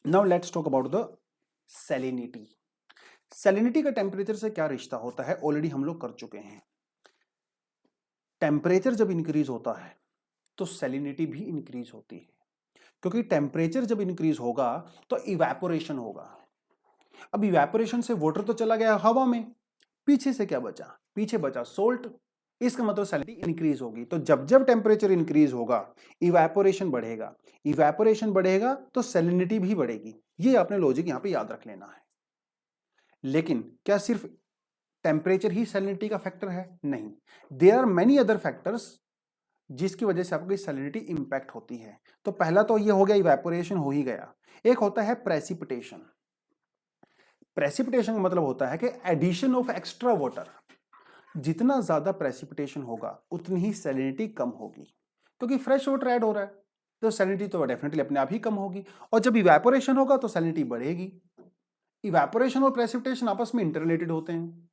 Speaker 1: Now let's talk about the salinity. Salinity का टेम्परेचर से क्या रिश्ता होता है ऑलरेडी हम लोग कर चुके हैं। टेम्परेचर जब इंक्रीज होता है तो सैलिनिटी भी इंक्रीज होती है, क्योंकि टेम्परेचर जब इंक्रीज होगा तो इवेपोरेशन होगा। अब इवेपोरेशन से वाटर तो चला गया हवा में, पीछे से क्या बचा, पीछे बचा सोल्ट, इसका मतलब सैलिनिटी इंक्रीज होगी। तो जब जब टेम्परेचर इंक्रीज होगा इवेपोरेशन बढ़ेगा, इवेपोरेशन बढ़ेगा तो सैलिनिटी भी बढ़ेगी। ये आपने लॉजिक यहां पे याद रख लेना है। लेकिन क्या सिर्फ टेम्परेचर ही सैलिनिटी का फैक्टर है? नहीं, there are many other factors जिसकी वजह से आपकी सैलिनिटी इंपैक्ट होती है। तो पहला तो ये हो गया, इवेपोरेशन हो ही गया। एक होता है प्रेसिपिटेशन। प्रेसिपिटेशन का मतलब होता है कि एडिशन ऑफ एक्स्ट्रा वाटर। जितना ज्यादा प्रेसिपिटेशन होगा उतनी ही सैलिनिटी कम होगी, क्योंकि फ्रेश वाटर ऐड हो रहा है तो सैलिनिटी तो डेफिनेटली अपने आप ही कम होगी। और जब इवेपोरेशन होगा तो सैलिनिटी बढ़ेगी। इवेपोरेशन और प्रेसिपिटेशन आपस में इंटररिलेटेड होते हैं,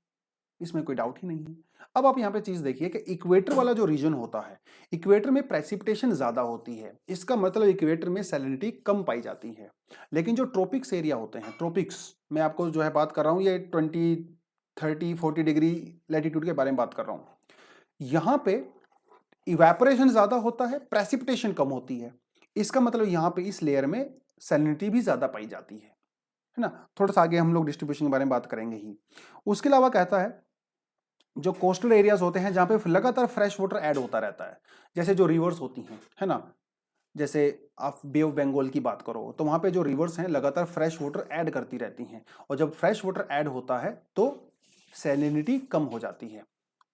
Speaker 1: इसमें कोई डाउट ही नहीं है। अब आप यहाँ पे चीज देखिए कि इक्वेटर वाला जो रीजन होता है, इक्वेटर में प्रेसिपिटेशन ज्यादा होती है, इसका मतलब इक्वेटर में सैलिनिटी कम पाई जाती है। लेकिन जो ट्रॉपिक्स एरिया होते हैं, ट्रॉपिक्स में आपको जो है बात कर रहा हूँ, ये 20, 30, 40 डिग्री लैटिट्यूड के बारे में बात कर रहा हूँ, यहाँ पे इवेपोरेशन ज्यादा होता है, प्रेसिपिटेशन कम होती है। इसका मतलब यहाँ पे इस लेयर में सैलिनिटी भी ज्यादा पाई जाती है ना। थोड़ा सा आगे हम लोग डिस्ट्रीब्यूशन के बारे में बात करेंगे ही। उसके अलावा कहता है जो कोस्टल एरियाज होते हैं जहां पे लगातार फ्रेश वाटर ऐड होता रहता है, जैसे जो रिवर्स होती हैं, है ना, जैसे आप बे ऑफ बंगाल की बात करो तो वहां पे जो रिवर्स हैं लगातार फ्रेश वाटर ऐड करती रहती हैं, और जब फ्रेश वाटर ऐड होता है तो सैलिनिटी कम हो जाती है।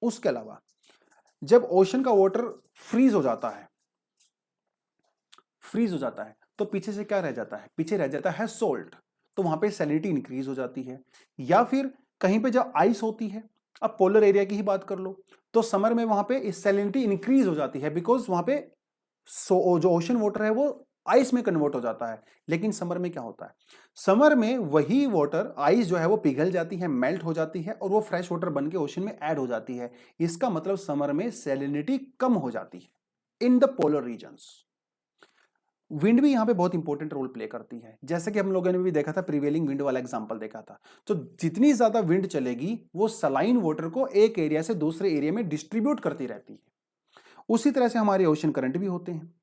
Speaker 1: उसके अलावा जब ओशन का वाटर फ्रीज हो जाता है, फ्रीज हो जाता है तो पीछे से क्या रह जाता है, पीछे रह जाता है सोल्ट, तो वहां पे सैलिनिटी इंक्रीज हो जाती है। या फिर कहीं पे जब आइस होती है, अब पोलर एरिया की ही बात कर लो, तो समर में वहां पे सैलिनिटी इंक्रीज हो जाती है बिकॉज वहां पे जो ओशन वाटर है वो आइस में कन्वर्ट हो जाता है। लेकिन समर में क्या होता है, समर में वही वाटर आइस जो है वो पिघल जाती है, मेल्ट हो जाती है, और वो फ्रेश वाटर बन के ओशन में ऐड हो जाती है। इसका मतलब समर में सैलिनिटी कम हो जाती है in the polar regions. Wind भी यहाँ पे बहुत इंपॉर्टेंट रोल प्ले करती है, जैसे कि हम लोगों ने भी देखा था, प्रीवेलिंग विंड वाला एग्जांपल देखा था। तो जितनी ज्यादा विंड चलेगी वो सलाइन वाटर को एक एरिया से दूसरे एरिया में डिस्ट्रीब्यूट करती रहती है। उसी तरह से हमारे ओशन करंट भी होते हैं,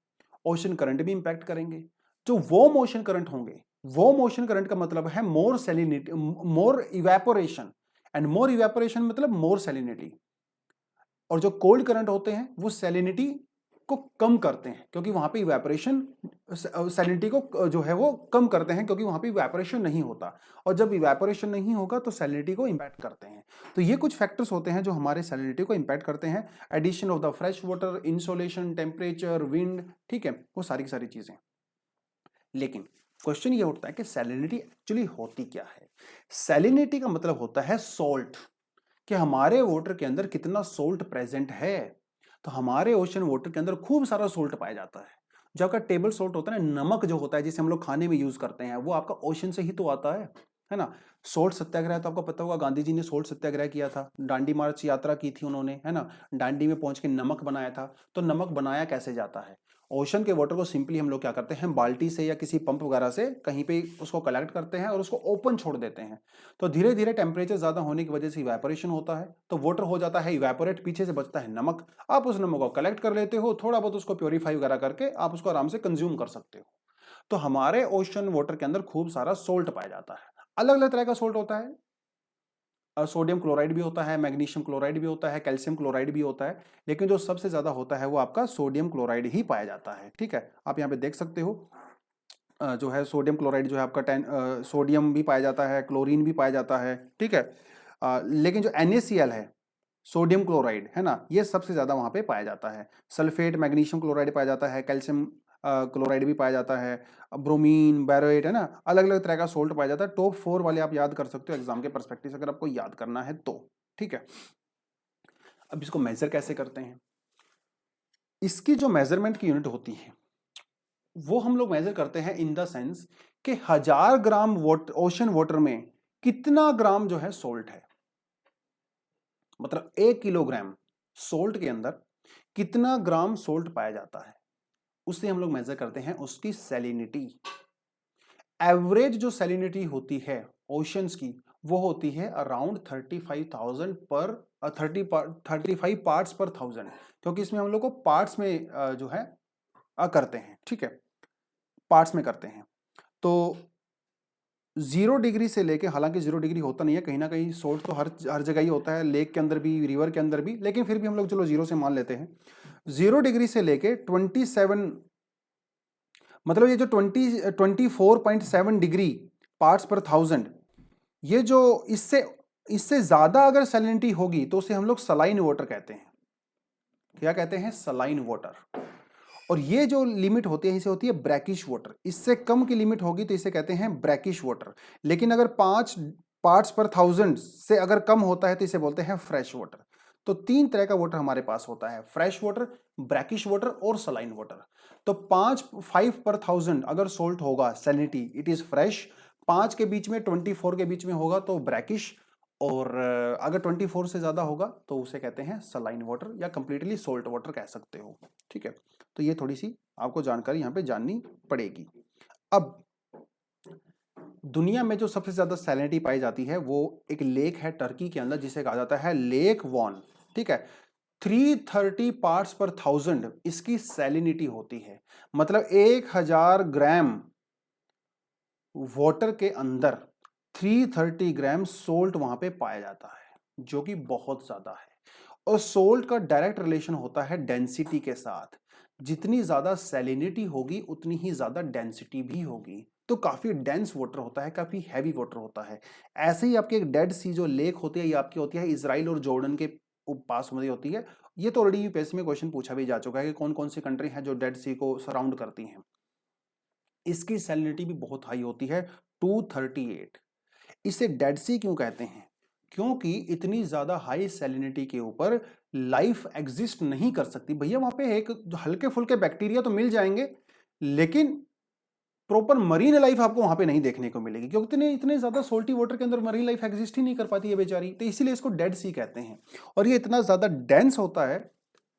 Speaker 1: ओशन करंट भी इंपैक्ट करेंगे। जो वार्म ओशन करंट होंगे, वार्म ओशन करंट का मतलब है more salinity, more evaporation, and more evaporation मतलब मोर सैलिनिटी। और जो कोल्ड करंट होते हैं वो सैलिनिटी को कम करते हैं, क्योंकि वहां पे इवेपोरेशन, सैलिनिटी को जो है वो कम करते हैं, क्योंकि वहां पे इवेपोरेशन नहीं होता, और जब इवेपोरेशन नहीं होगा तो सैलिनिटी को इंपैक्ट करते हैं। तो ये कुछ फैक्टर्स होते हैं जो हमारे सैलिनिटी को इंपैक्ट करते हैं, addition of the fresh water, insolation, temperature, wind, ठीक है, वो सारी की सारी चीजें। लेकिन क्वेश्चन ये उठता है कि सैलिनिटी एक्चुअली होती क्या है। सैलिनिटी का मतलब होता है सोल्ट, कि हमारे वाटर के अंदर कितना सोल्ट प्रेजेंट है। तो हमारे ओशन वाटर के अंदर खूब सारा सोल्ट पाया जाता है। जो आपका टेबल सोल्ट होता है ना, नमक जो होता है जिसे हम लोग खाने में यूज करते हैं, वो आपका ओशन से ही तो आता है ना। सोल्ट सत्याग्रह तो आपको पता होगा, गांधी जी ने सोल्ट सत्याग्रह किया था, दांडी मार्च यात्रा की थी उन्होंने, है ना, दांडी में पहुंच के नमक बनाया था। तो नमक बनाया कैसे जाता है, ओशन के वाटर को सिंपली हम लोग क्या करते हैं, बाल्टी से या किसी पंप वगैरह से कहीं पे उसको कलेक्ट करते हैं और उसको ओपन छोड़ देते हैं। तो धीरे धीरे टेम्परेचर ज्यादा होने की वजह से इवेपोरेशन होता है, तो वाटर हो जाता है इवेपोरेट, पीछे से बचता है नमक। आप उस नमक को कलेक्ट कर लेते हो, थोड़ा बहुत उसको प्योरीफाई वगैरह करके आप उसको आराम से कंज्यूम कर सकते हो। तो हमारे ओशन वाटर के अंदर खूब सारा सोल्ट पाया जाता है। अलग अलग तरह का सोल्ट होता है, सोडियम क्लोराइड भी होता है, मैग्नीशियम क्लोराइड भी होता है, कैल्शियम क्लोराइड भी होता है, लेकिन जो सबसे ज्यादा होता है वो आपका सोडियम क्लोराइड ही पाया जाता है। ठीक है, आप यहाँ पे देख सकते हो जो है सोडियम क्लोराइड जो है आपका सोडियम भी पाया जाता है, क्लोरीन भी पाया जाता है। ठीक है, लेकिन जो NaCl है, सोडियम क्लोराइड है ना, ये सबसे ज्यादा वहां पे पाया जाता है। सल्फेट मैग्नीशियम क्लोराइड पाया जाता है, कैल्शियम क्लोराइड भी पाया जाता है, ब्रोमीन, बैरोएट, है ना, अलग अलग तरह का सोल्ट पाया जाता है। टॉप 4 वाले आप याद कर सकते हो एग्जाम के परस्पेक्टिव से, अगर आपको याद करना है तो। ठीक है, अब इसको मेजर कैसे करते हैं? इसकी जो मेजरमेंट की यूनिट होती है वो हम लोग मेजर करते हैं इन द सेंस कि 1000 ग्राम ओशन वाटर में कितना ग्राम जो है सोल्ट है, मतलब 1 किलोग्राम सोल्ट के अंदर कितना ग्राम सोल्ट पाया जाता है, उससे हम लोग मेजर करते हैं उसकी सैलिनिटी। एवरेज जो सैलिनिटी होती है ओशंस की वो होती है अराउंड 35,000 पर 35 पार्ट्स पर 1000, क्योंकि इसमें हम लोग को पार्ट्स में जो है करते हैं। ठीक है, पार्ट्स में करते हैं। तो 0 डिग्री से लेके, हालांकि 0 डिग्री होता नहीं है, कहीं ना कहीं सोल्ट तो हर जगह ही होता है, लेक के अंदर भी, रिवर के अंदर भी, लेकिन फिर भी हम लोग चलो 0 से मान लेते हैं। 0 डिग्री से लेके 27, मतलब ये जो 24.7 डिग्री पार्ट्स पर 1000, ये जो इससे इससे ज्यादा अगर सैलिनिटी होगी तो उसे हम लोग सलाइन वाटर कहते हैं। क्या कहते हैं? Saline water. और ये जो लिमिट होती है इसे होती है ब्रैकिश वाटर। इससे कम की लिमिट होगी तो इसे कहते हैं ब्रैकिश वाटर। लेकिन अगर 5 पार्ट्स पर 1000 से अगर कम होता है तो इसे बोलते हैं फ्रेश वाटर। तो 3 तरह का वाटर हमारे पास होता है, फ्रेश वाटर, ब्रैकिश वाटर और सलाइन वाटर। तो 5 पर 1000 अगर सोल्ट होगा सैलिनिटी, इट इज फ्रेश। 5 के बीच में, 24 के बीच में होगा तो ब्रैकिश, और अगर 24 से ज्यादा होगा तो उसे कहते हैं सलाइन वाटर या कंप्लीटली सोल्ट वाटर कह सकते हो। ठीक है, तो ये थोड़ी सी आपको जानकारी यहाँ पे जाननी पड़ेगी। अब दुनिया में जो सबसे ज्यादा सैलिनिटी पाई जाती है वो एक लेक है टर्की के अंदर जिसे कहा जाता है लेक वॉन। ठीक है, 330 पार्ट्स पर 1000 इसकी सैलिनिटी होती है, मतलब 1000 ग्राम वाटर के अंदर 330 ग्राम सोल्ट वहां पे पाया जाता है, जो कि बहुत ज्यादा है। और सोल्ट का डायरेक्ट रिलेशन होता है डेंसिटी के साथ। जितनी ज्यादा सैलिनिटी होगी उतनी ही ज्यादा डेंसिटी भी होगी। तो काफी डेंस वाटर होता है, काफी हैवी वाटर होता है। ऐसे ही आपकी एक डेड सी जो लेक होती है, ये आपकी होती है इजराइल और जॉर्डन के पास में होती है। ये तो ऑलरेडी यूपीएससी में क्वेश्चन पूछा भी जा चुका है कि कौन कौन सी कंट्री है जो डेड सी को सराउंड करती हैं। इसकी सैलिनिटी भी बहुत हाई होती है, 238। इसे डेड सी क्यों कहते हैं? क्योंकि इतनी ज्यादा हाई सैलिनिटी के ऊपर लाइफ एग्जिस्ट नहीं कर सकती। भैया वहां पे एक हल्के फुल्के बैक्टीरिया तो मिल जाएंगे, लेकिन प्रॉपर मरीन लाइफ आपको वहां पे नहीं देखने को मिलेगी, क्योंकि इतने इतने ज्यादा सोल्टी वाटर के अंदर मरीन लाइफ एग्जिस्ट ही नहीं कर पाती है बेचारी। तो इसीलिए इसको डेड सी कहते हैं। और ये इतना ज्यादा डेंस होता है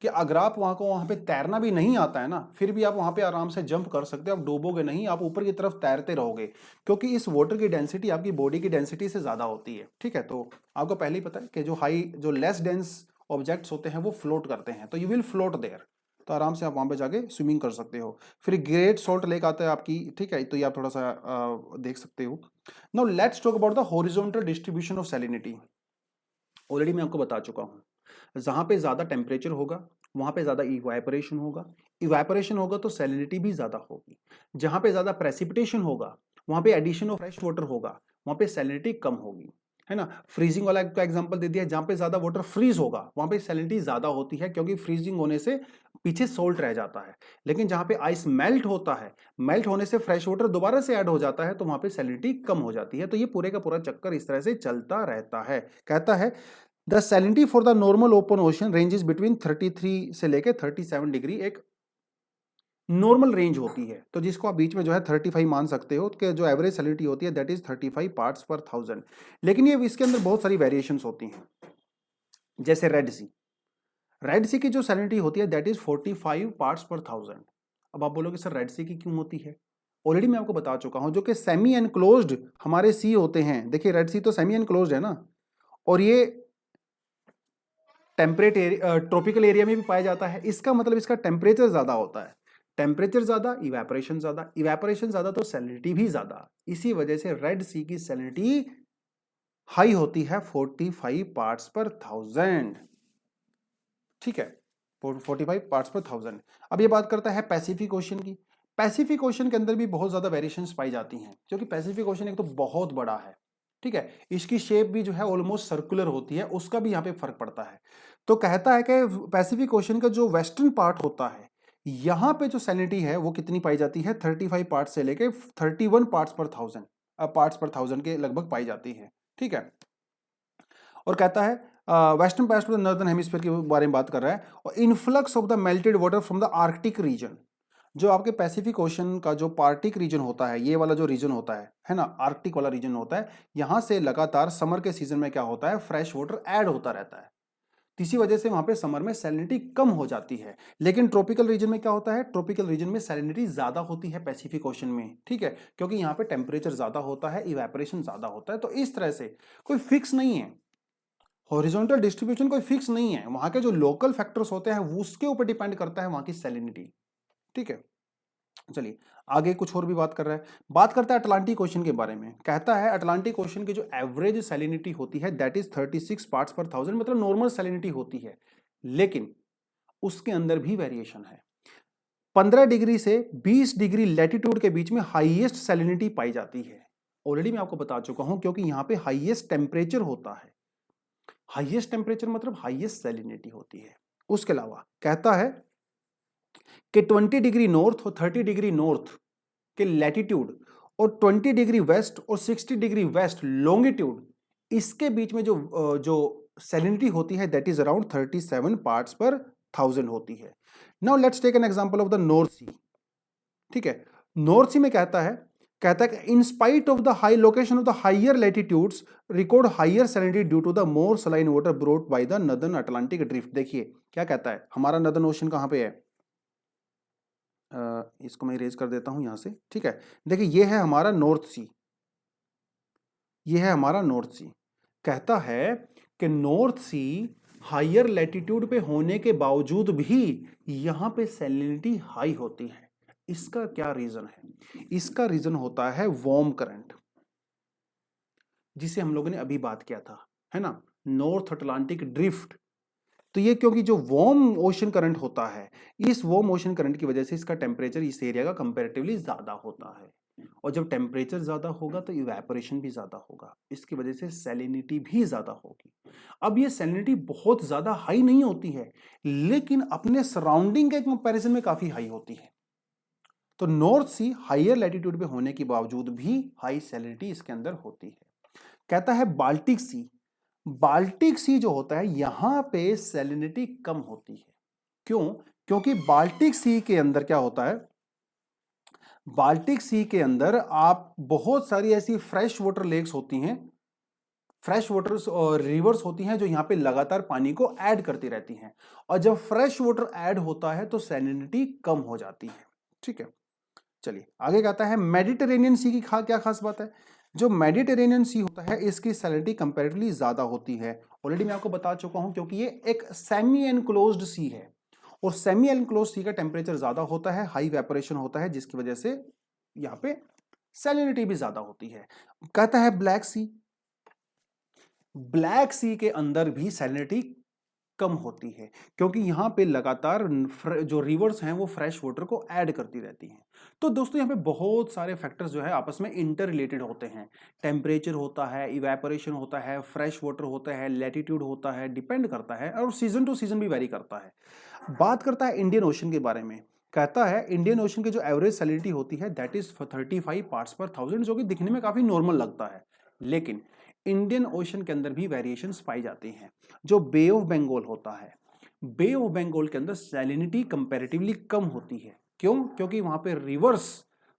Speaker 1: कि अगर आप वहां पे तैरना भी नहीं आता है ना, फिर भी आप वहां पे आराम से जंप कर सकते हो, आप डूबोगे नहीं, आप ऊपर की तरफ तैरते रहोगे, क्योंकि इस वाटर की डेंसिटी आपकी बॉडी की डेंसिटी से ज्यादा होती है। ठीक है, तो आपको पहले ही पता है कि जो लेस डेंस ऑब्जेक्ट्स होते हैं वो फ्लोट करते हैं, तो यू विल फ्लोट देयर। तो आराम से आप वहां पे जाके स्विमिंग कर सकते हो। फिर ग्रेट सॉल्ट लेक आता है आपकी, ठीक है, तो ये आप थोड़ा सा देख सकते हो। Now let's talk about the horizontal distribution of salinity. Already मैं आपको बता चुका हूं, जहां पे ज्यादा टेम्परेचर होगा वहां पे ज्यादा इवापोरेशन होगा, इवापोरेशन होगा तो सैलिनिटी भी ज्यादा होगी। जहां पे ज्यादा प्रेसिपिटेशन होगा वहां पे एडिशन ऑफ फ्रेश वाटर होगा, वहां पे सैलिनिटी कम होगी, है ना। फ्रीजिंग वाला का एग्जांपल दे दिया, जहां पे ज्यादा वाटर फ्रीज होगा वहां पे सैलिनिटी ज्यादा होती है, क्योंकि फ्रीजिंग होने से पीछे सोल्ट रह जाता है। लेकिन जहां पे आइस मेल्ट होता है, मेल्ट होने से फ्रेश वाटर दोबारा से ऐड हो जाता है, तो वहां पे सैलिनिटी कम हो जाती है। तो ये पूरे का पूरा चक्कर इस तरह से चलता रहता है। कहता है the salinity for the normal open ocean ranges between 33 से लेके 37 डिग्री, एक नॉर्मल रेंज होती है। तो जिसको आप बीच में जो है 35 मान सकते हो, कि जो एवरेज सैलिनिटी होती है दैट इज 35 पार्ट्स पर 1000। लेकिन ये इसके अंदर बहुत सारी वेरिएशंस होती हैं, जैसे रेड सी की जो सैलिनिटी होती है दैट इज 45 पार्ट्स पर 1000। अब आप बोलोगे सर रेड सी की क्यों होती है? ऑलरेडी मैं आपको बता चुका हूं, जो कि सेमी एनक्लोज्ड हमारे सी होते हैं। देखिए रेड सी तो सेमी एनक्लोज्ड है ना, और ये टेम्परेट ट्रॉपिकल एरिया में भी पाया जाता है। इसका मतलब इसका टेम्परेचर ज्यादा होता है। टेम्परेचर ज्यादा, इवेपोरेशन ज्यादा, इवेपोरेशन ज्यादा तो सैलिनिटी भी ज्यादा। इसी वजह से रेड सी की सैलिनिटी हाई होती है 45 पार्ट्स पर 1000। ठीक है, 45 पार्ट्स पर 1000। अब ये बात करता है पैसिफिक ओशन की। पैसिफिक ओशन के अंदर भी बहुत ज्यादा वेरिएशंस पाई जाती हैं, क्योंकि पैसिफिक ओशन एक तो बहुत बड़ा है। ठीक है, इसकी शेप भी जो है ऑलमोस्ट सर्कुलर होती है, उसका भी यहाँ पे फर्क पड़ता है। तो कहता है कि पैसिफिक ओशन का जो वेस्टर्न पार्ट होता है, यहां पे जो सैलिनिटी है वो कितनी पाई जाती है, 35 पार्ट्स से लेके 31 पार्ट्स पर 1000, पार्ट्स पर 1000 के लगभग पाई जाती है। ठीक है, और कहता है western part of the northern hemisphere के बारे में बात कर रहा है, और influx of the melted water from the Arctic region. जो आपके पैसिफिक ओशन का जो पार्टिक रीजन होता है, ये वाला जो रीजन होता है ना, आर्कटिक वाला रीजन होता है, यहां से लगातार समर के सीजन में क्या होता है, फ्रेश वाटर ऐड होता रहता है। इसी वजह से वहां पे समर में सैलिनिटी कम हो जाती है। लेकिन ट्रॉपिकल रीजन में क्या होता है, ट्रॉपिकल रीजन में सैलिनिटी ज्यादा होती है पैसिफिक ओशन में। ठीक है, क्योंकि यहाँ पे टेम्परेचर ज्यादा होता है, इवेपोरेशन ज्यादा होता है। तो इस तरह से कोई फिक्स नहीं है, हॉरिजॉन्टल डिस्ट्रीब्यूशन कोई फिक्स नहीं है, वहां के जो लोकल फैक्टर्स होते हैं वो उसके ऊपर डिपेंड करता है वहां की सैलिनिटी। ठीक है, चलिए आगे कुछ और भी बात कर रहा है। बात करता है अटलांटिक ओशन के बारे में। कहता है अटलांटिक ओशन की जो एवरेज सैलिनिटी होती है दैट इज 36 पार्ट्स पर 1000, मतलब नॉर्मल सैलिनिटी होती है, लेकिन उसके अंदर भी वेरिएशन है। 15 डिग्री से 20 डिग्री लैटिट्यूड के बीच में हाईएस्ट सैलिनिटी पाई जाती है। ऑलरेडी मैं आपको बता चुका हूं, क्योंकि यहां पे हाईएस्ट टेम्परेचर होता है। हाईएस्ट टेम्परेचर मतलब हाईएस्ट सैलिनिटी होती है। उसके अलावा कहता है कि 20 डिग्री नॉर्थ और 30 डिग्री नॉर्थ के लैटिट्यूड और 20 डिग्री वेस्ट और 60 डिग्री वेस्ट लॉन्गिट्यूड, इसके बीच में जो सैलिनिटी होती है दैट इज अराउंड 37 पार्ट्स पर 1000 होती है। Now let's take an example of the North Sea. ठीक है, नॉर्थ सी में कहता है कि in spite of the high location of the higher latitudes record higher salinity due to the more saline water brought by the northern Atlantic drift. देखिए क्या कहता है, हमारा नदर्न ओशन कहां पे है, इसको मैं इरेज कर देता हूं यहां से। ठीक है, देखिए ये है हमारा नॉर्थ सी, ये है हमारा नॉर्थ सी। कहता है कि नॉर्थ सी हायर लैटिट्यूड पे होने के बावजूद भी यहां पे सैलिनिटी हाई होती है। इसका क्या रीजन है, इसका रीजन होता है वार्म करंट, जिसे हम लोगों ने अभी बात किया था, है ना, नॉर्थ अटलांटिक ड्रिफ्ट। तो ये क्योंकि जो वार्म ओशन करंट होता है, इस वार्म ओशन करंट की वजह से इसका टेम्परेचर इस एरिया का कंपैरेटिवली ज्यादा होता है, और जब टेम्परेचर ज्यादा होगा तो इवेपोरेशन भी ज्यादा होगा, इसकी वजह से सैलिनिटी भी ज्यादा होगी। अब ये सैलिनिटी बहुत ज्यादा हाई नहीं होती है, लेकिन अपने सराउंडिंग के कंपैरिजन में काफी हाई होती है। तो नॉर्थ सी हायर लैटिट्यूड पे होने के बावजूद भी हाई सैलिनिटी इसके अंदर होती है। कहता है बाल्टिक सी, बाल्टिक सी जो होता है यहां पे सैलिनिटी कम होती है। क्यों, क्योंकि बाल्टिक सी के अंदर क्या होता है, बाल्टिक सी के अंदर आप बहुत सारी ऐसी फ्रेश वाटर लेक्स होती हैं, फ्रेश वाटर और रिवर्स होती हैं, जो यहां पे लगातार पानी को ऐड करती रहती हैं, और जब फ्रेश वाटर ऐड होता है तो सैलिनिटी कम हो जाती है। ठीक है, चलिए आगे कहता है मेडिटेरेनियन सी की क्या खास बात है। जो मेडिटेरेनियन सी होता है इसकी सैलिनिटी कंपैरेटिवली ज्यादा होती है। ऑलरेडी मैं आपको बता चुका हूं, क्योंकि ये एक सेमी एनक्लोज्ड सी है, और सेमी एनक्लोज्ड सी का टेम्परेचर ज्यादा होता है, हाई वेपोरेशन होता है, जिसकी वजह से यहाँ पे सैलिनिटी भी ज्यादा होती है। कहता है ब्लैक सी, ब्लैक सी के अंदर भी सैलिनिटी कम होती है, क्योंकि यहां पे लगातार जो रिवर्स हैं वो फ्रेश वाटर को ऐड करती रहती हैं। तो दोस्तों यहाँ पे बहुत सारे फैक्टर्स जो है आपस में इंटर रिलेटेड होते हैं। टेम्परेचर होता है, इवेपोरेशन होता है, फ्रेश वाटर होता है, लैटिट्यूड होता है, डिपेंड करता है, और सीजन टू सीजन भी वेरी करता है। बात करता है इंडियन ओशन के बारे में। कहता है इंडियन ओशन की जो एवरेज सैलिनिटी होती है दैट इज 35 पार्ट्स पर 1000, जो कि दिखने में काफी नॉर्मल लगता है, लेकिन इंडियन ओशन के अंदर भी वेरिएशंस पाई जाती हैं। जो बे ऑफ बंगाल होता है, बे ऑफ बंगाल के अंदर सैलिनिटी कंपैरेटिवली कम होती है। क्यों, क्योंकि वहां पे रिवर्स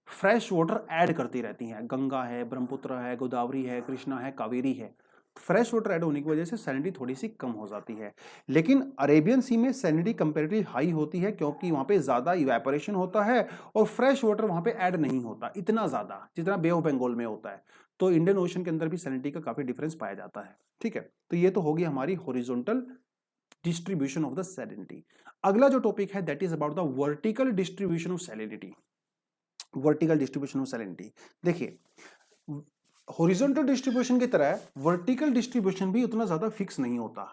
Speaker 1: फ्रेश वाटर ऐड करती रहती हैं, गंगा है, ब्रह्मपुत्र है, गोदावरी है, कृष्णा है, कावेरी है। फ्रेश वाटर ऐड होने की वजह से सैलिनिटी थोड़ी सी कम हो जाती है। लेकिन अरेबियन सी में सैलिनिटी कंपैरेटिवली हाई होती है, क्योंकि वहां पे ज्यादा इवेपोरेशन होता है और फ्रेश वाटर वहां पे ऐड नहीं होता इतना ज्यादा जितना बे ऑफ बंगाल में होता है। तो इंडियन ओशन के अंदर भी सैलिनिटी का काफी डिफरेंस पाया जाता है। ठीक है, तो ये तो होगी हमारी horizontal distribution of the salinity. अगला जो टॉपिक है that is about the vertical distribution of salinity. Vertical distribution of salinity, देखिए हॉरिजॉन्टल डिस्ट्रीब्यूशन की तरह वर्टिकल डिस्ट्रीब्यूशन भी उतना ज्यादा फिक्स नहीं होता,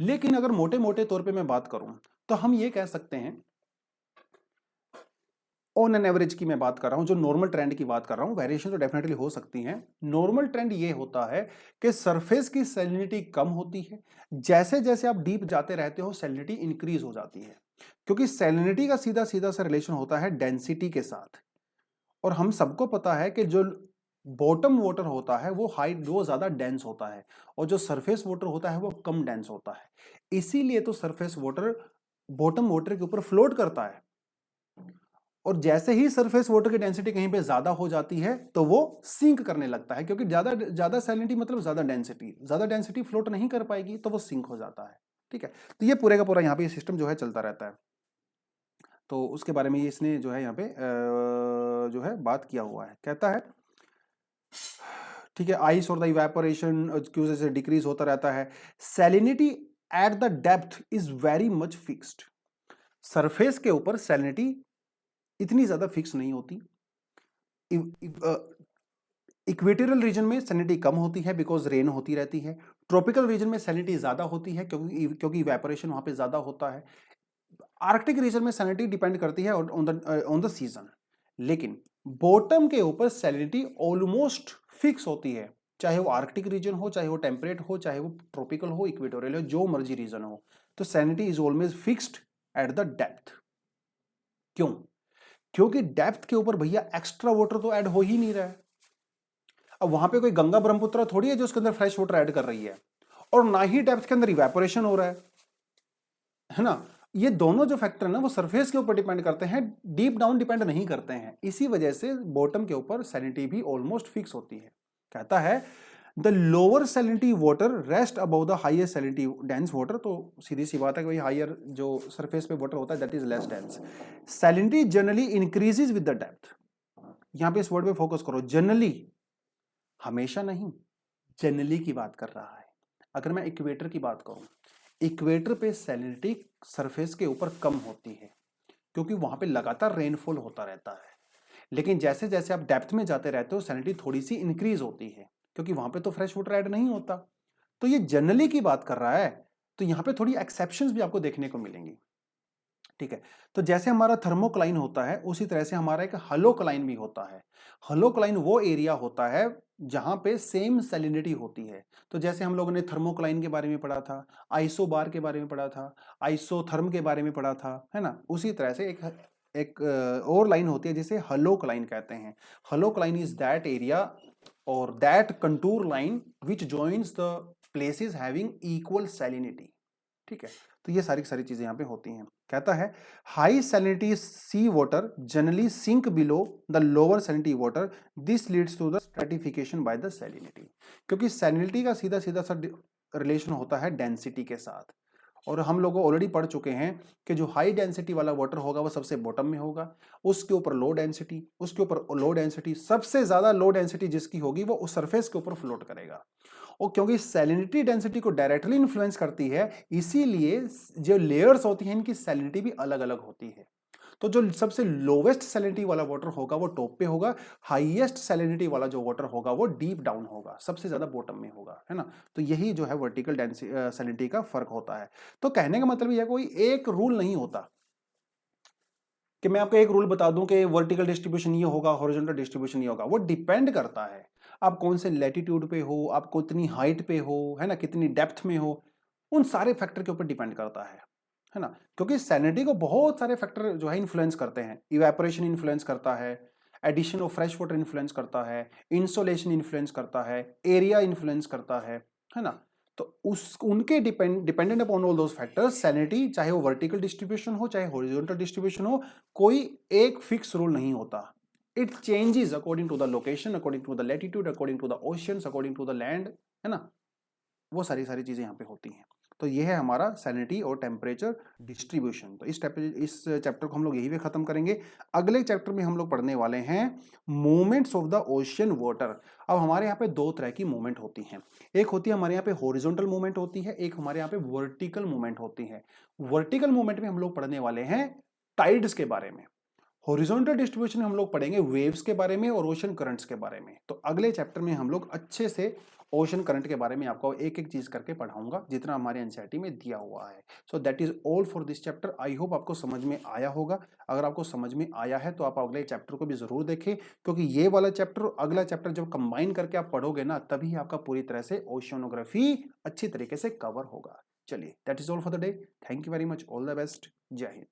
Speaker 1: लेकिन अगर मोटे मोटे तौर पे मैं बात करूं तो हम ये कह सकते हैं, ऑन एन एवरेज की मैं बात कर रहा हूं, जो नॉर्मल ट्रेंड की बात कर रहा हूं, वेरिएशन तो डेफिनेटली हो सकती हैं। नॉर्मल ट्रेंड ये होता है कि सरफेस की सैलिनिटी कम होती है, जैसे जैसे आप डीप जाते रहते हो सैलिनिटी इंक्रीज हो जाती है, क्योंकि सैलिनिटी का सीधा सीधा सा रिलेशन होता है डेंसिटी के साथ। और हम सबको पता है कि जो बॉटम वाटर होता है वो ज्यादा डेंस होता है, और जो सरफेस वाटर होता है वो कम डेंस होता है। इसीलिए तो सरफेस वाटर बॉटम वाटर के ऊपर फ्लोट करता है, और जैसे ही सरफेस वाटर की डेंसिटी कहीं पे ज्यादा हो जाती है तो वो सिंक करने लगता है, क्योंकि ज्यादा ज्यादा सैलिनिटी मतलब ज्यादा डेंसिटी फ्लोट नहीं कर पाएगी तो वो सिंक हो जाता है। ठीक है, तो ये पूरे का पूरा यहाँ पे ये सिस्टम जो है चलता रहता है। तो उसके बारे में इसने जो है यहाँ पे जो है बात किया हुआ है, कहता है ठीक है, आइस और द इवेपोरेशन की वजह से डिक्रीज होता रहता है। Salinity at the depth is very much fixed. Surface के ऊपर सैलिनिटी इतनी ज्यादा फिक्स नहीं होती। इक्वेटोरियल रीजन में सैलिनिटी कम होती है बिकॉज रेन होती रहती है। ट्रॉपिकल रीजन में सैलिनिटी ज्यादा होती है क्योंकि इवेपोरेशन वहां पे ज्यादा होता है। आर्कटिक रीजन में सैलिनिटी डिपेंड करती है ऑन द सीजन, लेकिन बॉटम के ऊपर सैलिनिटी ऑलमोस्ट फिक्स होती है, चाहे वो आर्कटिक रीजन हो, चाहे वो टेम्परेट हो, चाहे वो ट्रॉपिकल हो, इक्वेटोरियल हो, जो मर्जी रीजन हो, तो salinity is always fixed at the depth. क्यों? क्योंकि डेप्थ के ऊपर भैया एक्स्ट्रा वाटर तो ऐड हो ही नहीं रहा है। अब वहां पे कोई गंगा ब्रह्मपुत्र थोड़ी है जो उसके अंदर फ्रेश वाटर ऐड कर रही है, और ना ही डेप्थ के अंदर इवेपोरेशन हो रहा है ना। ये दोनों जो फैक्टर है ना वो सरफेस के ऊपर डिपेंड करते हैं, डीप डाउन डिपेंड नहीं करते हैं। इसी वजह से बॉटम के ऊपर सैलिनिटी भी ऑलमोस्ट फिक्स होती है। कहता है the lower salinity water rest above the highest salinity dense water. तो सीधी सी बात है कि भाई हायर जो सरफेस पे वाटर होता है that is less dense. Salinity generally increases with the depth. यहां पे इस वर्ड पे फोकस करो, जनरली, हमेशा नहीं, जनरली की बात कर रहा है। अगर मैं इक्वेटर की बात करूं, इक्वेटर पे सैलिनिटी सरफेस के ऊपर कम होती है क्योंकि वहां पे लगातार रेनफॉल होता रहता है, लेकिन जैसे जैसे आप डेप्थ में जाते रहते हो सैलिनिटी थोड़ी सी इंक्रीज होती है क्योंकि वहां पे तो फ्रेश वाटर ऐड नहीं होता। तो ये जनरली की बात कर रहा है, तो यहां पे थोड़ी एक्सेप्शंस भी आपको देखने को मिलेंगी। ठीक है, तो जैसे हमारा थर्मोक्लाइन होता है उसी तरह से हमारा एक हलोक्लाइन भी होता है। हलोक्लाइन वो एरिया होता है जहां पे सेम सैलिनिटी होती है। तो जैसे हम लोगों ने थर्मोक्लाइन के बारे में पढ़ा था, आइसोबार के बारे में पढ़ा था, आइसोथर्म के बारे में पढ़ा था, है ना। उसी तरह से एक और लाइन होती है जिसे हलोक्लाइन कहते हैं। हलोक्लाइन इज दैट एरिया और that contour line which joins the places having equal salinity. ठीक है, तो ये सारी सारी चीजें यहाँ पे होती हैं। कहता है high salinity sea water generally sink below the lower salinity water, this leads to the stratification by the salinity. क्योंकि सैलिनिटी का सीधा सीधा सा रिलेशन होता है डेंसिटी के साथ, और हम लोग ऑलरेडी पढ़ चुके हैं कि जो हाई डेंसिटी वाला वाटर होगा वो सबसे बॉटम में होगा, उसके ऊपर लो डेंसिटी, उसके ऊपर लो डेंसिटी, सबसे ज्यादा लो डेंसिटी जिसकी होगी वो उस सरफेस के ऊपर फ्लोट करेगा। और क्योंकि सैलिनिटी डेंसिटी को डायरेक्टली इन्फ्लुएंस करती है, इसीलिए जो लेयर्स होती हैं इनकी सैलिनिटी भी अलग अलग होती है। तो जो सबसे लोवेस्ट सैलिनिटी वाला वाटर होगा वो टॉप पे होगा, हाईएस्ट सैलिनिटी वाला जो वाटर होगा वो डीप डाउन होगा, सबसे ज्यादा बॉटम में होगा, है ना। तो यही जो है वर्टिकल सैलिनिटी का फर्क होता है। तो कहने का मतलब यह कोई एक रूल नहीं होता कि मैं आपको एक रूल बता दूं कि वर्टिकल डिस्ट्रीब्यूशन ये होगा, हॉरिजॉन्टल डिस्ट्रीब्यूशन ये होगा। वो डिपेंड करता है आप कौन से लैटिट्यूड पे हो, आप कितनी हाइट पे हो, है ना, कितनी डेप्थ में हो, उन सारे फैक्टर के ऊपर डिपेंड करता है ना। क्योंकि सैलिनिटी को बहुत सारे फैक्टर जो है इन्फ्लुएंस करते हैं। इवेपोरेशन इन्फ्लुएंस करता है, addition of fresh water influence करता है, इंसोलेशन इन्फ्लुएंस करता है, एरिया इन्फ्लुएंस करता है ना। तो उस उनके dependent upon all those factors salinity, चाहे वो वर्टिकल डिस्ट्रीब्यूशन हो चाहे हॉरिजॉन्टल डिस्ट्रीब्यूशन हो, कोई एक फिक्स रूल नहीं होता। It changes according to the location, according to the latitude, according to the oceans, according to the land, है ना। वो सारी सारी चीजें यहाँ पे होती हैं। तो ये है हमारा सैलिनिटी और टेम्परेचर डिस्ट्रीब्यूशन। तो इस चैप्टर को हम लोग यही पे खत्म करेंगे। अगले चैप्टर में हम लोग पढ़ने वाले हैं movements of the ocean water. अब हमारे यहाँ पे दो तरह की मूवमेंट होती हैं, एक होती है हमारे यहाँ पे हॉरिजॉन्टल मूवमेंट होती है, एक हमारे यहाँ पे वर्टिकल मूवमेंट होती है। वर्टिकल मूवमेंट में हम लोग पढ़ने वाले हैं टाइड्स के बारे में, हॉरिजॉन्टल डिस्ट्रीब्यूशन में हम लोग पढ़ेंगे वेव्स के बारे में और ओशन करंट्स के बारे में। तो अगले चैप्टर में हम लोग अच्छे से ओशन करंट के बारे में आपको एक एक चीज करके पढ़ाऊंगा जितना हमारे एनसीईआरटी में दिया हुआ है। सो that is all for this chapter. I hope आपको समझ में आया होगा। अगर आपको समझ में आया है तो आप अगले चैप्टर को भी जरूर देखें, क्योंकि ये वाला चैप्टर और अगला चैप्टर जब कंबाइन करके आप पढ़ोगे ना, तभी आपका पूरी तरह से ओशियनोग्राफी अच्छी तरीके से कवर होगा। चलिए, that is all for the day. Thank you very much, all the best, जय हिंद।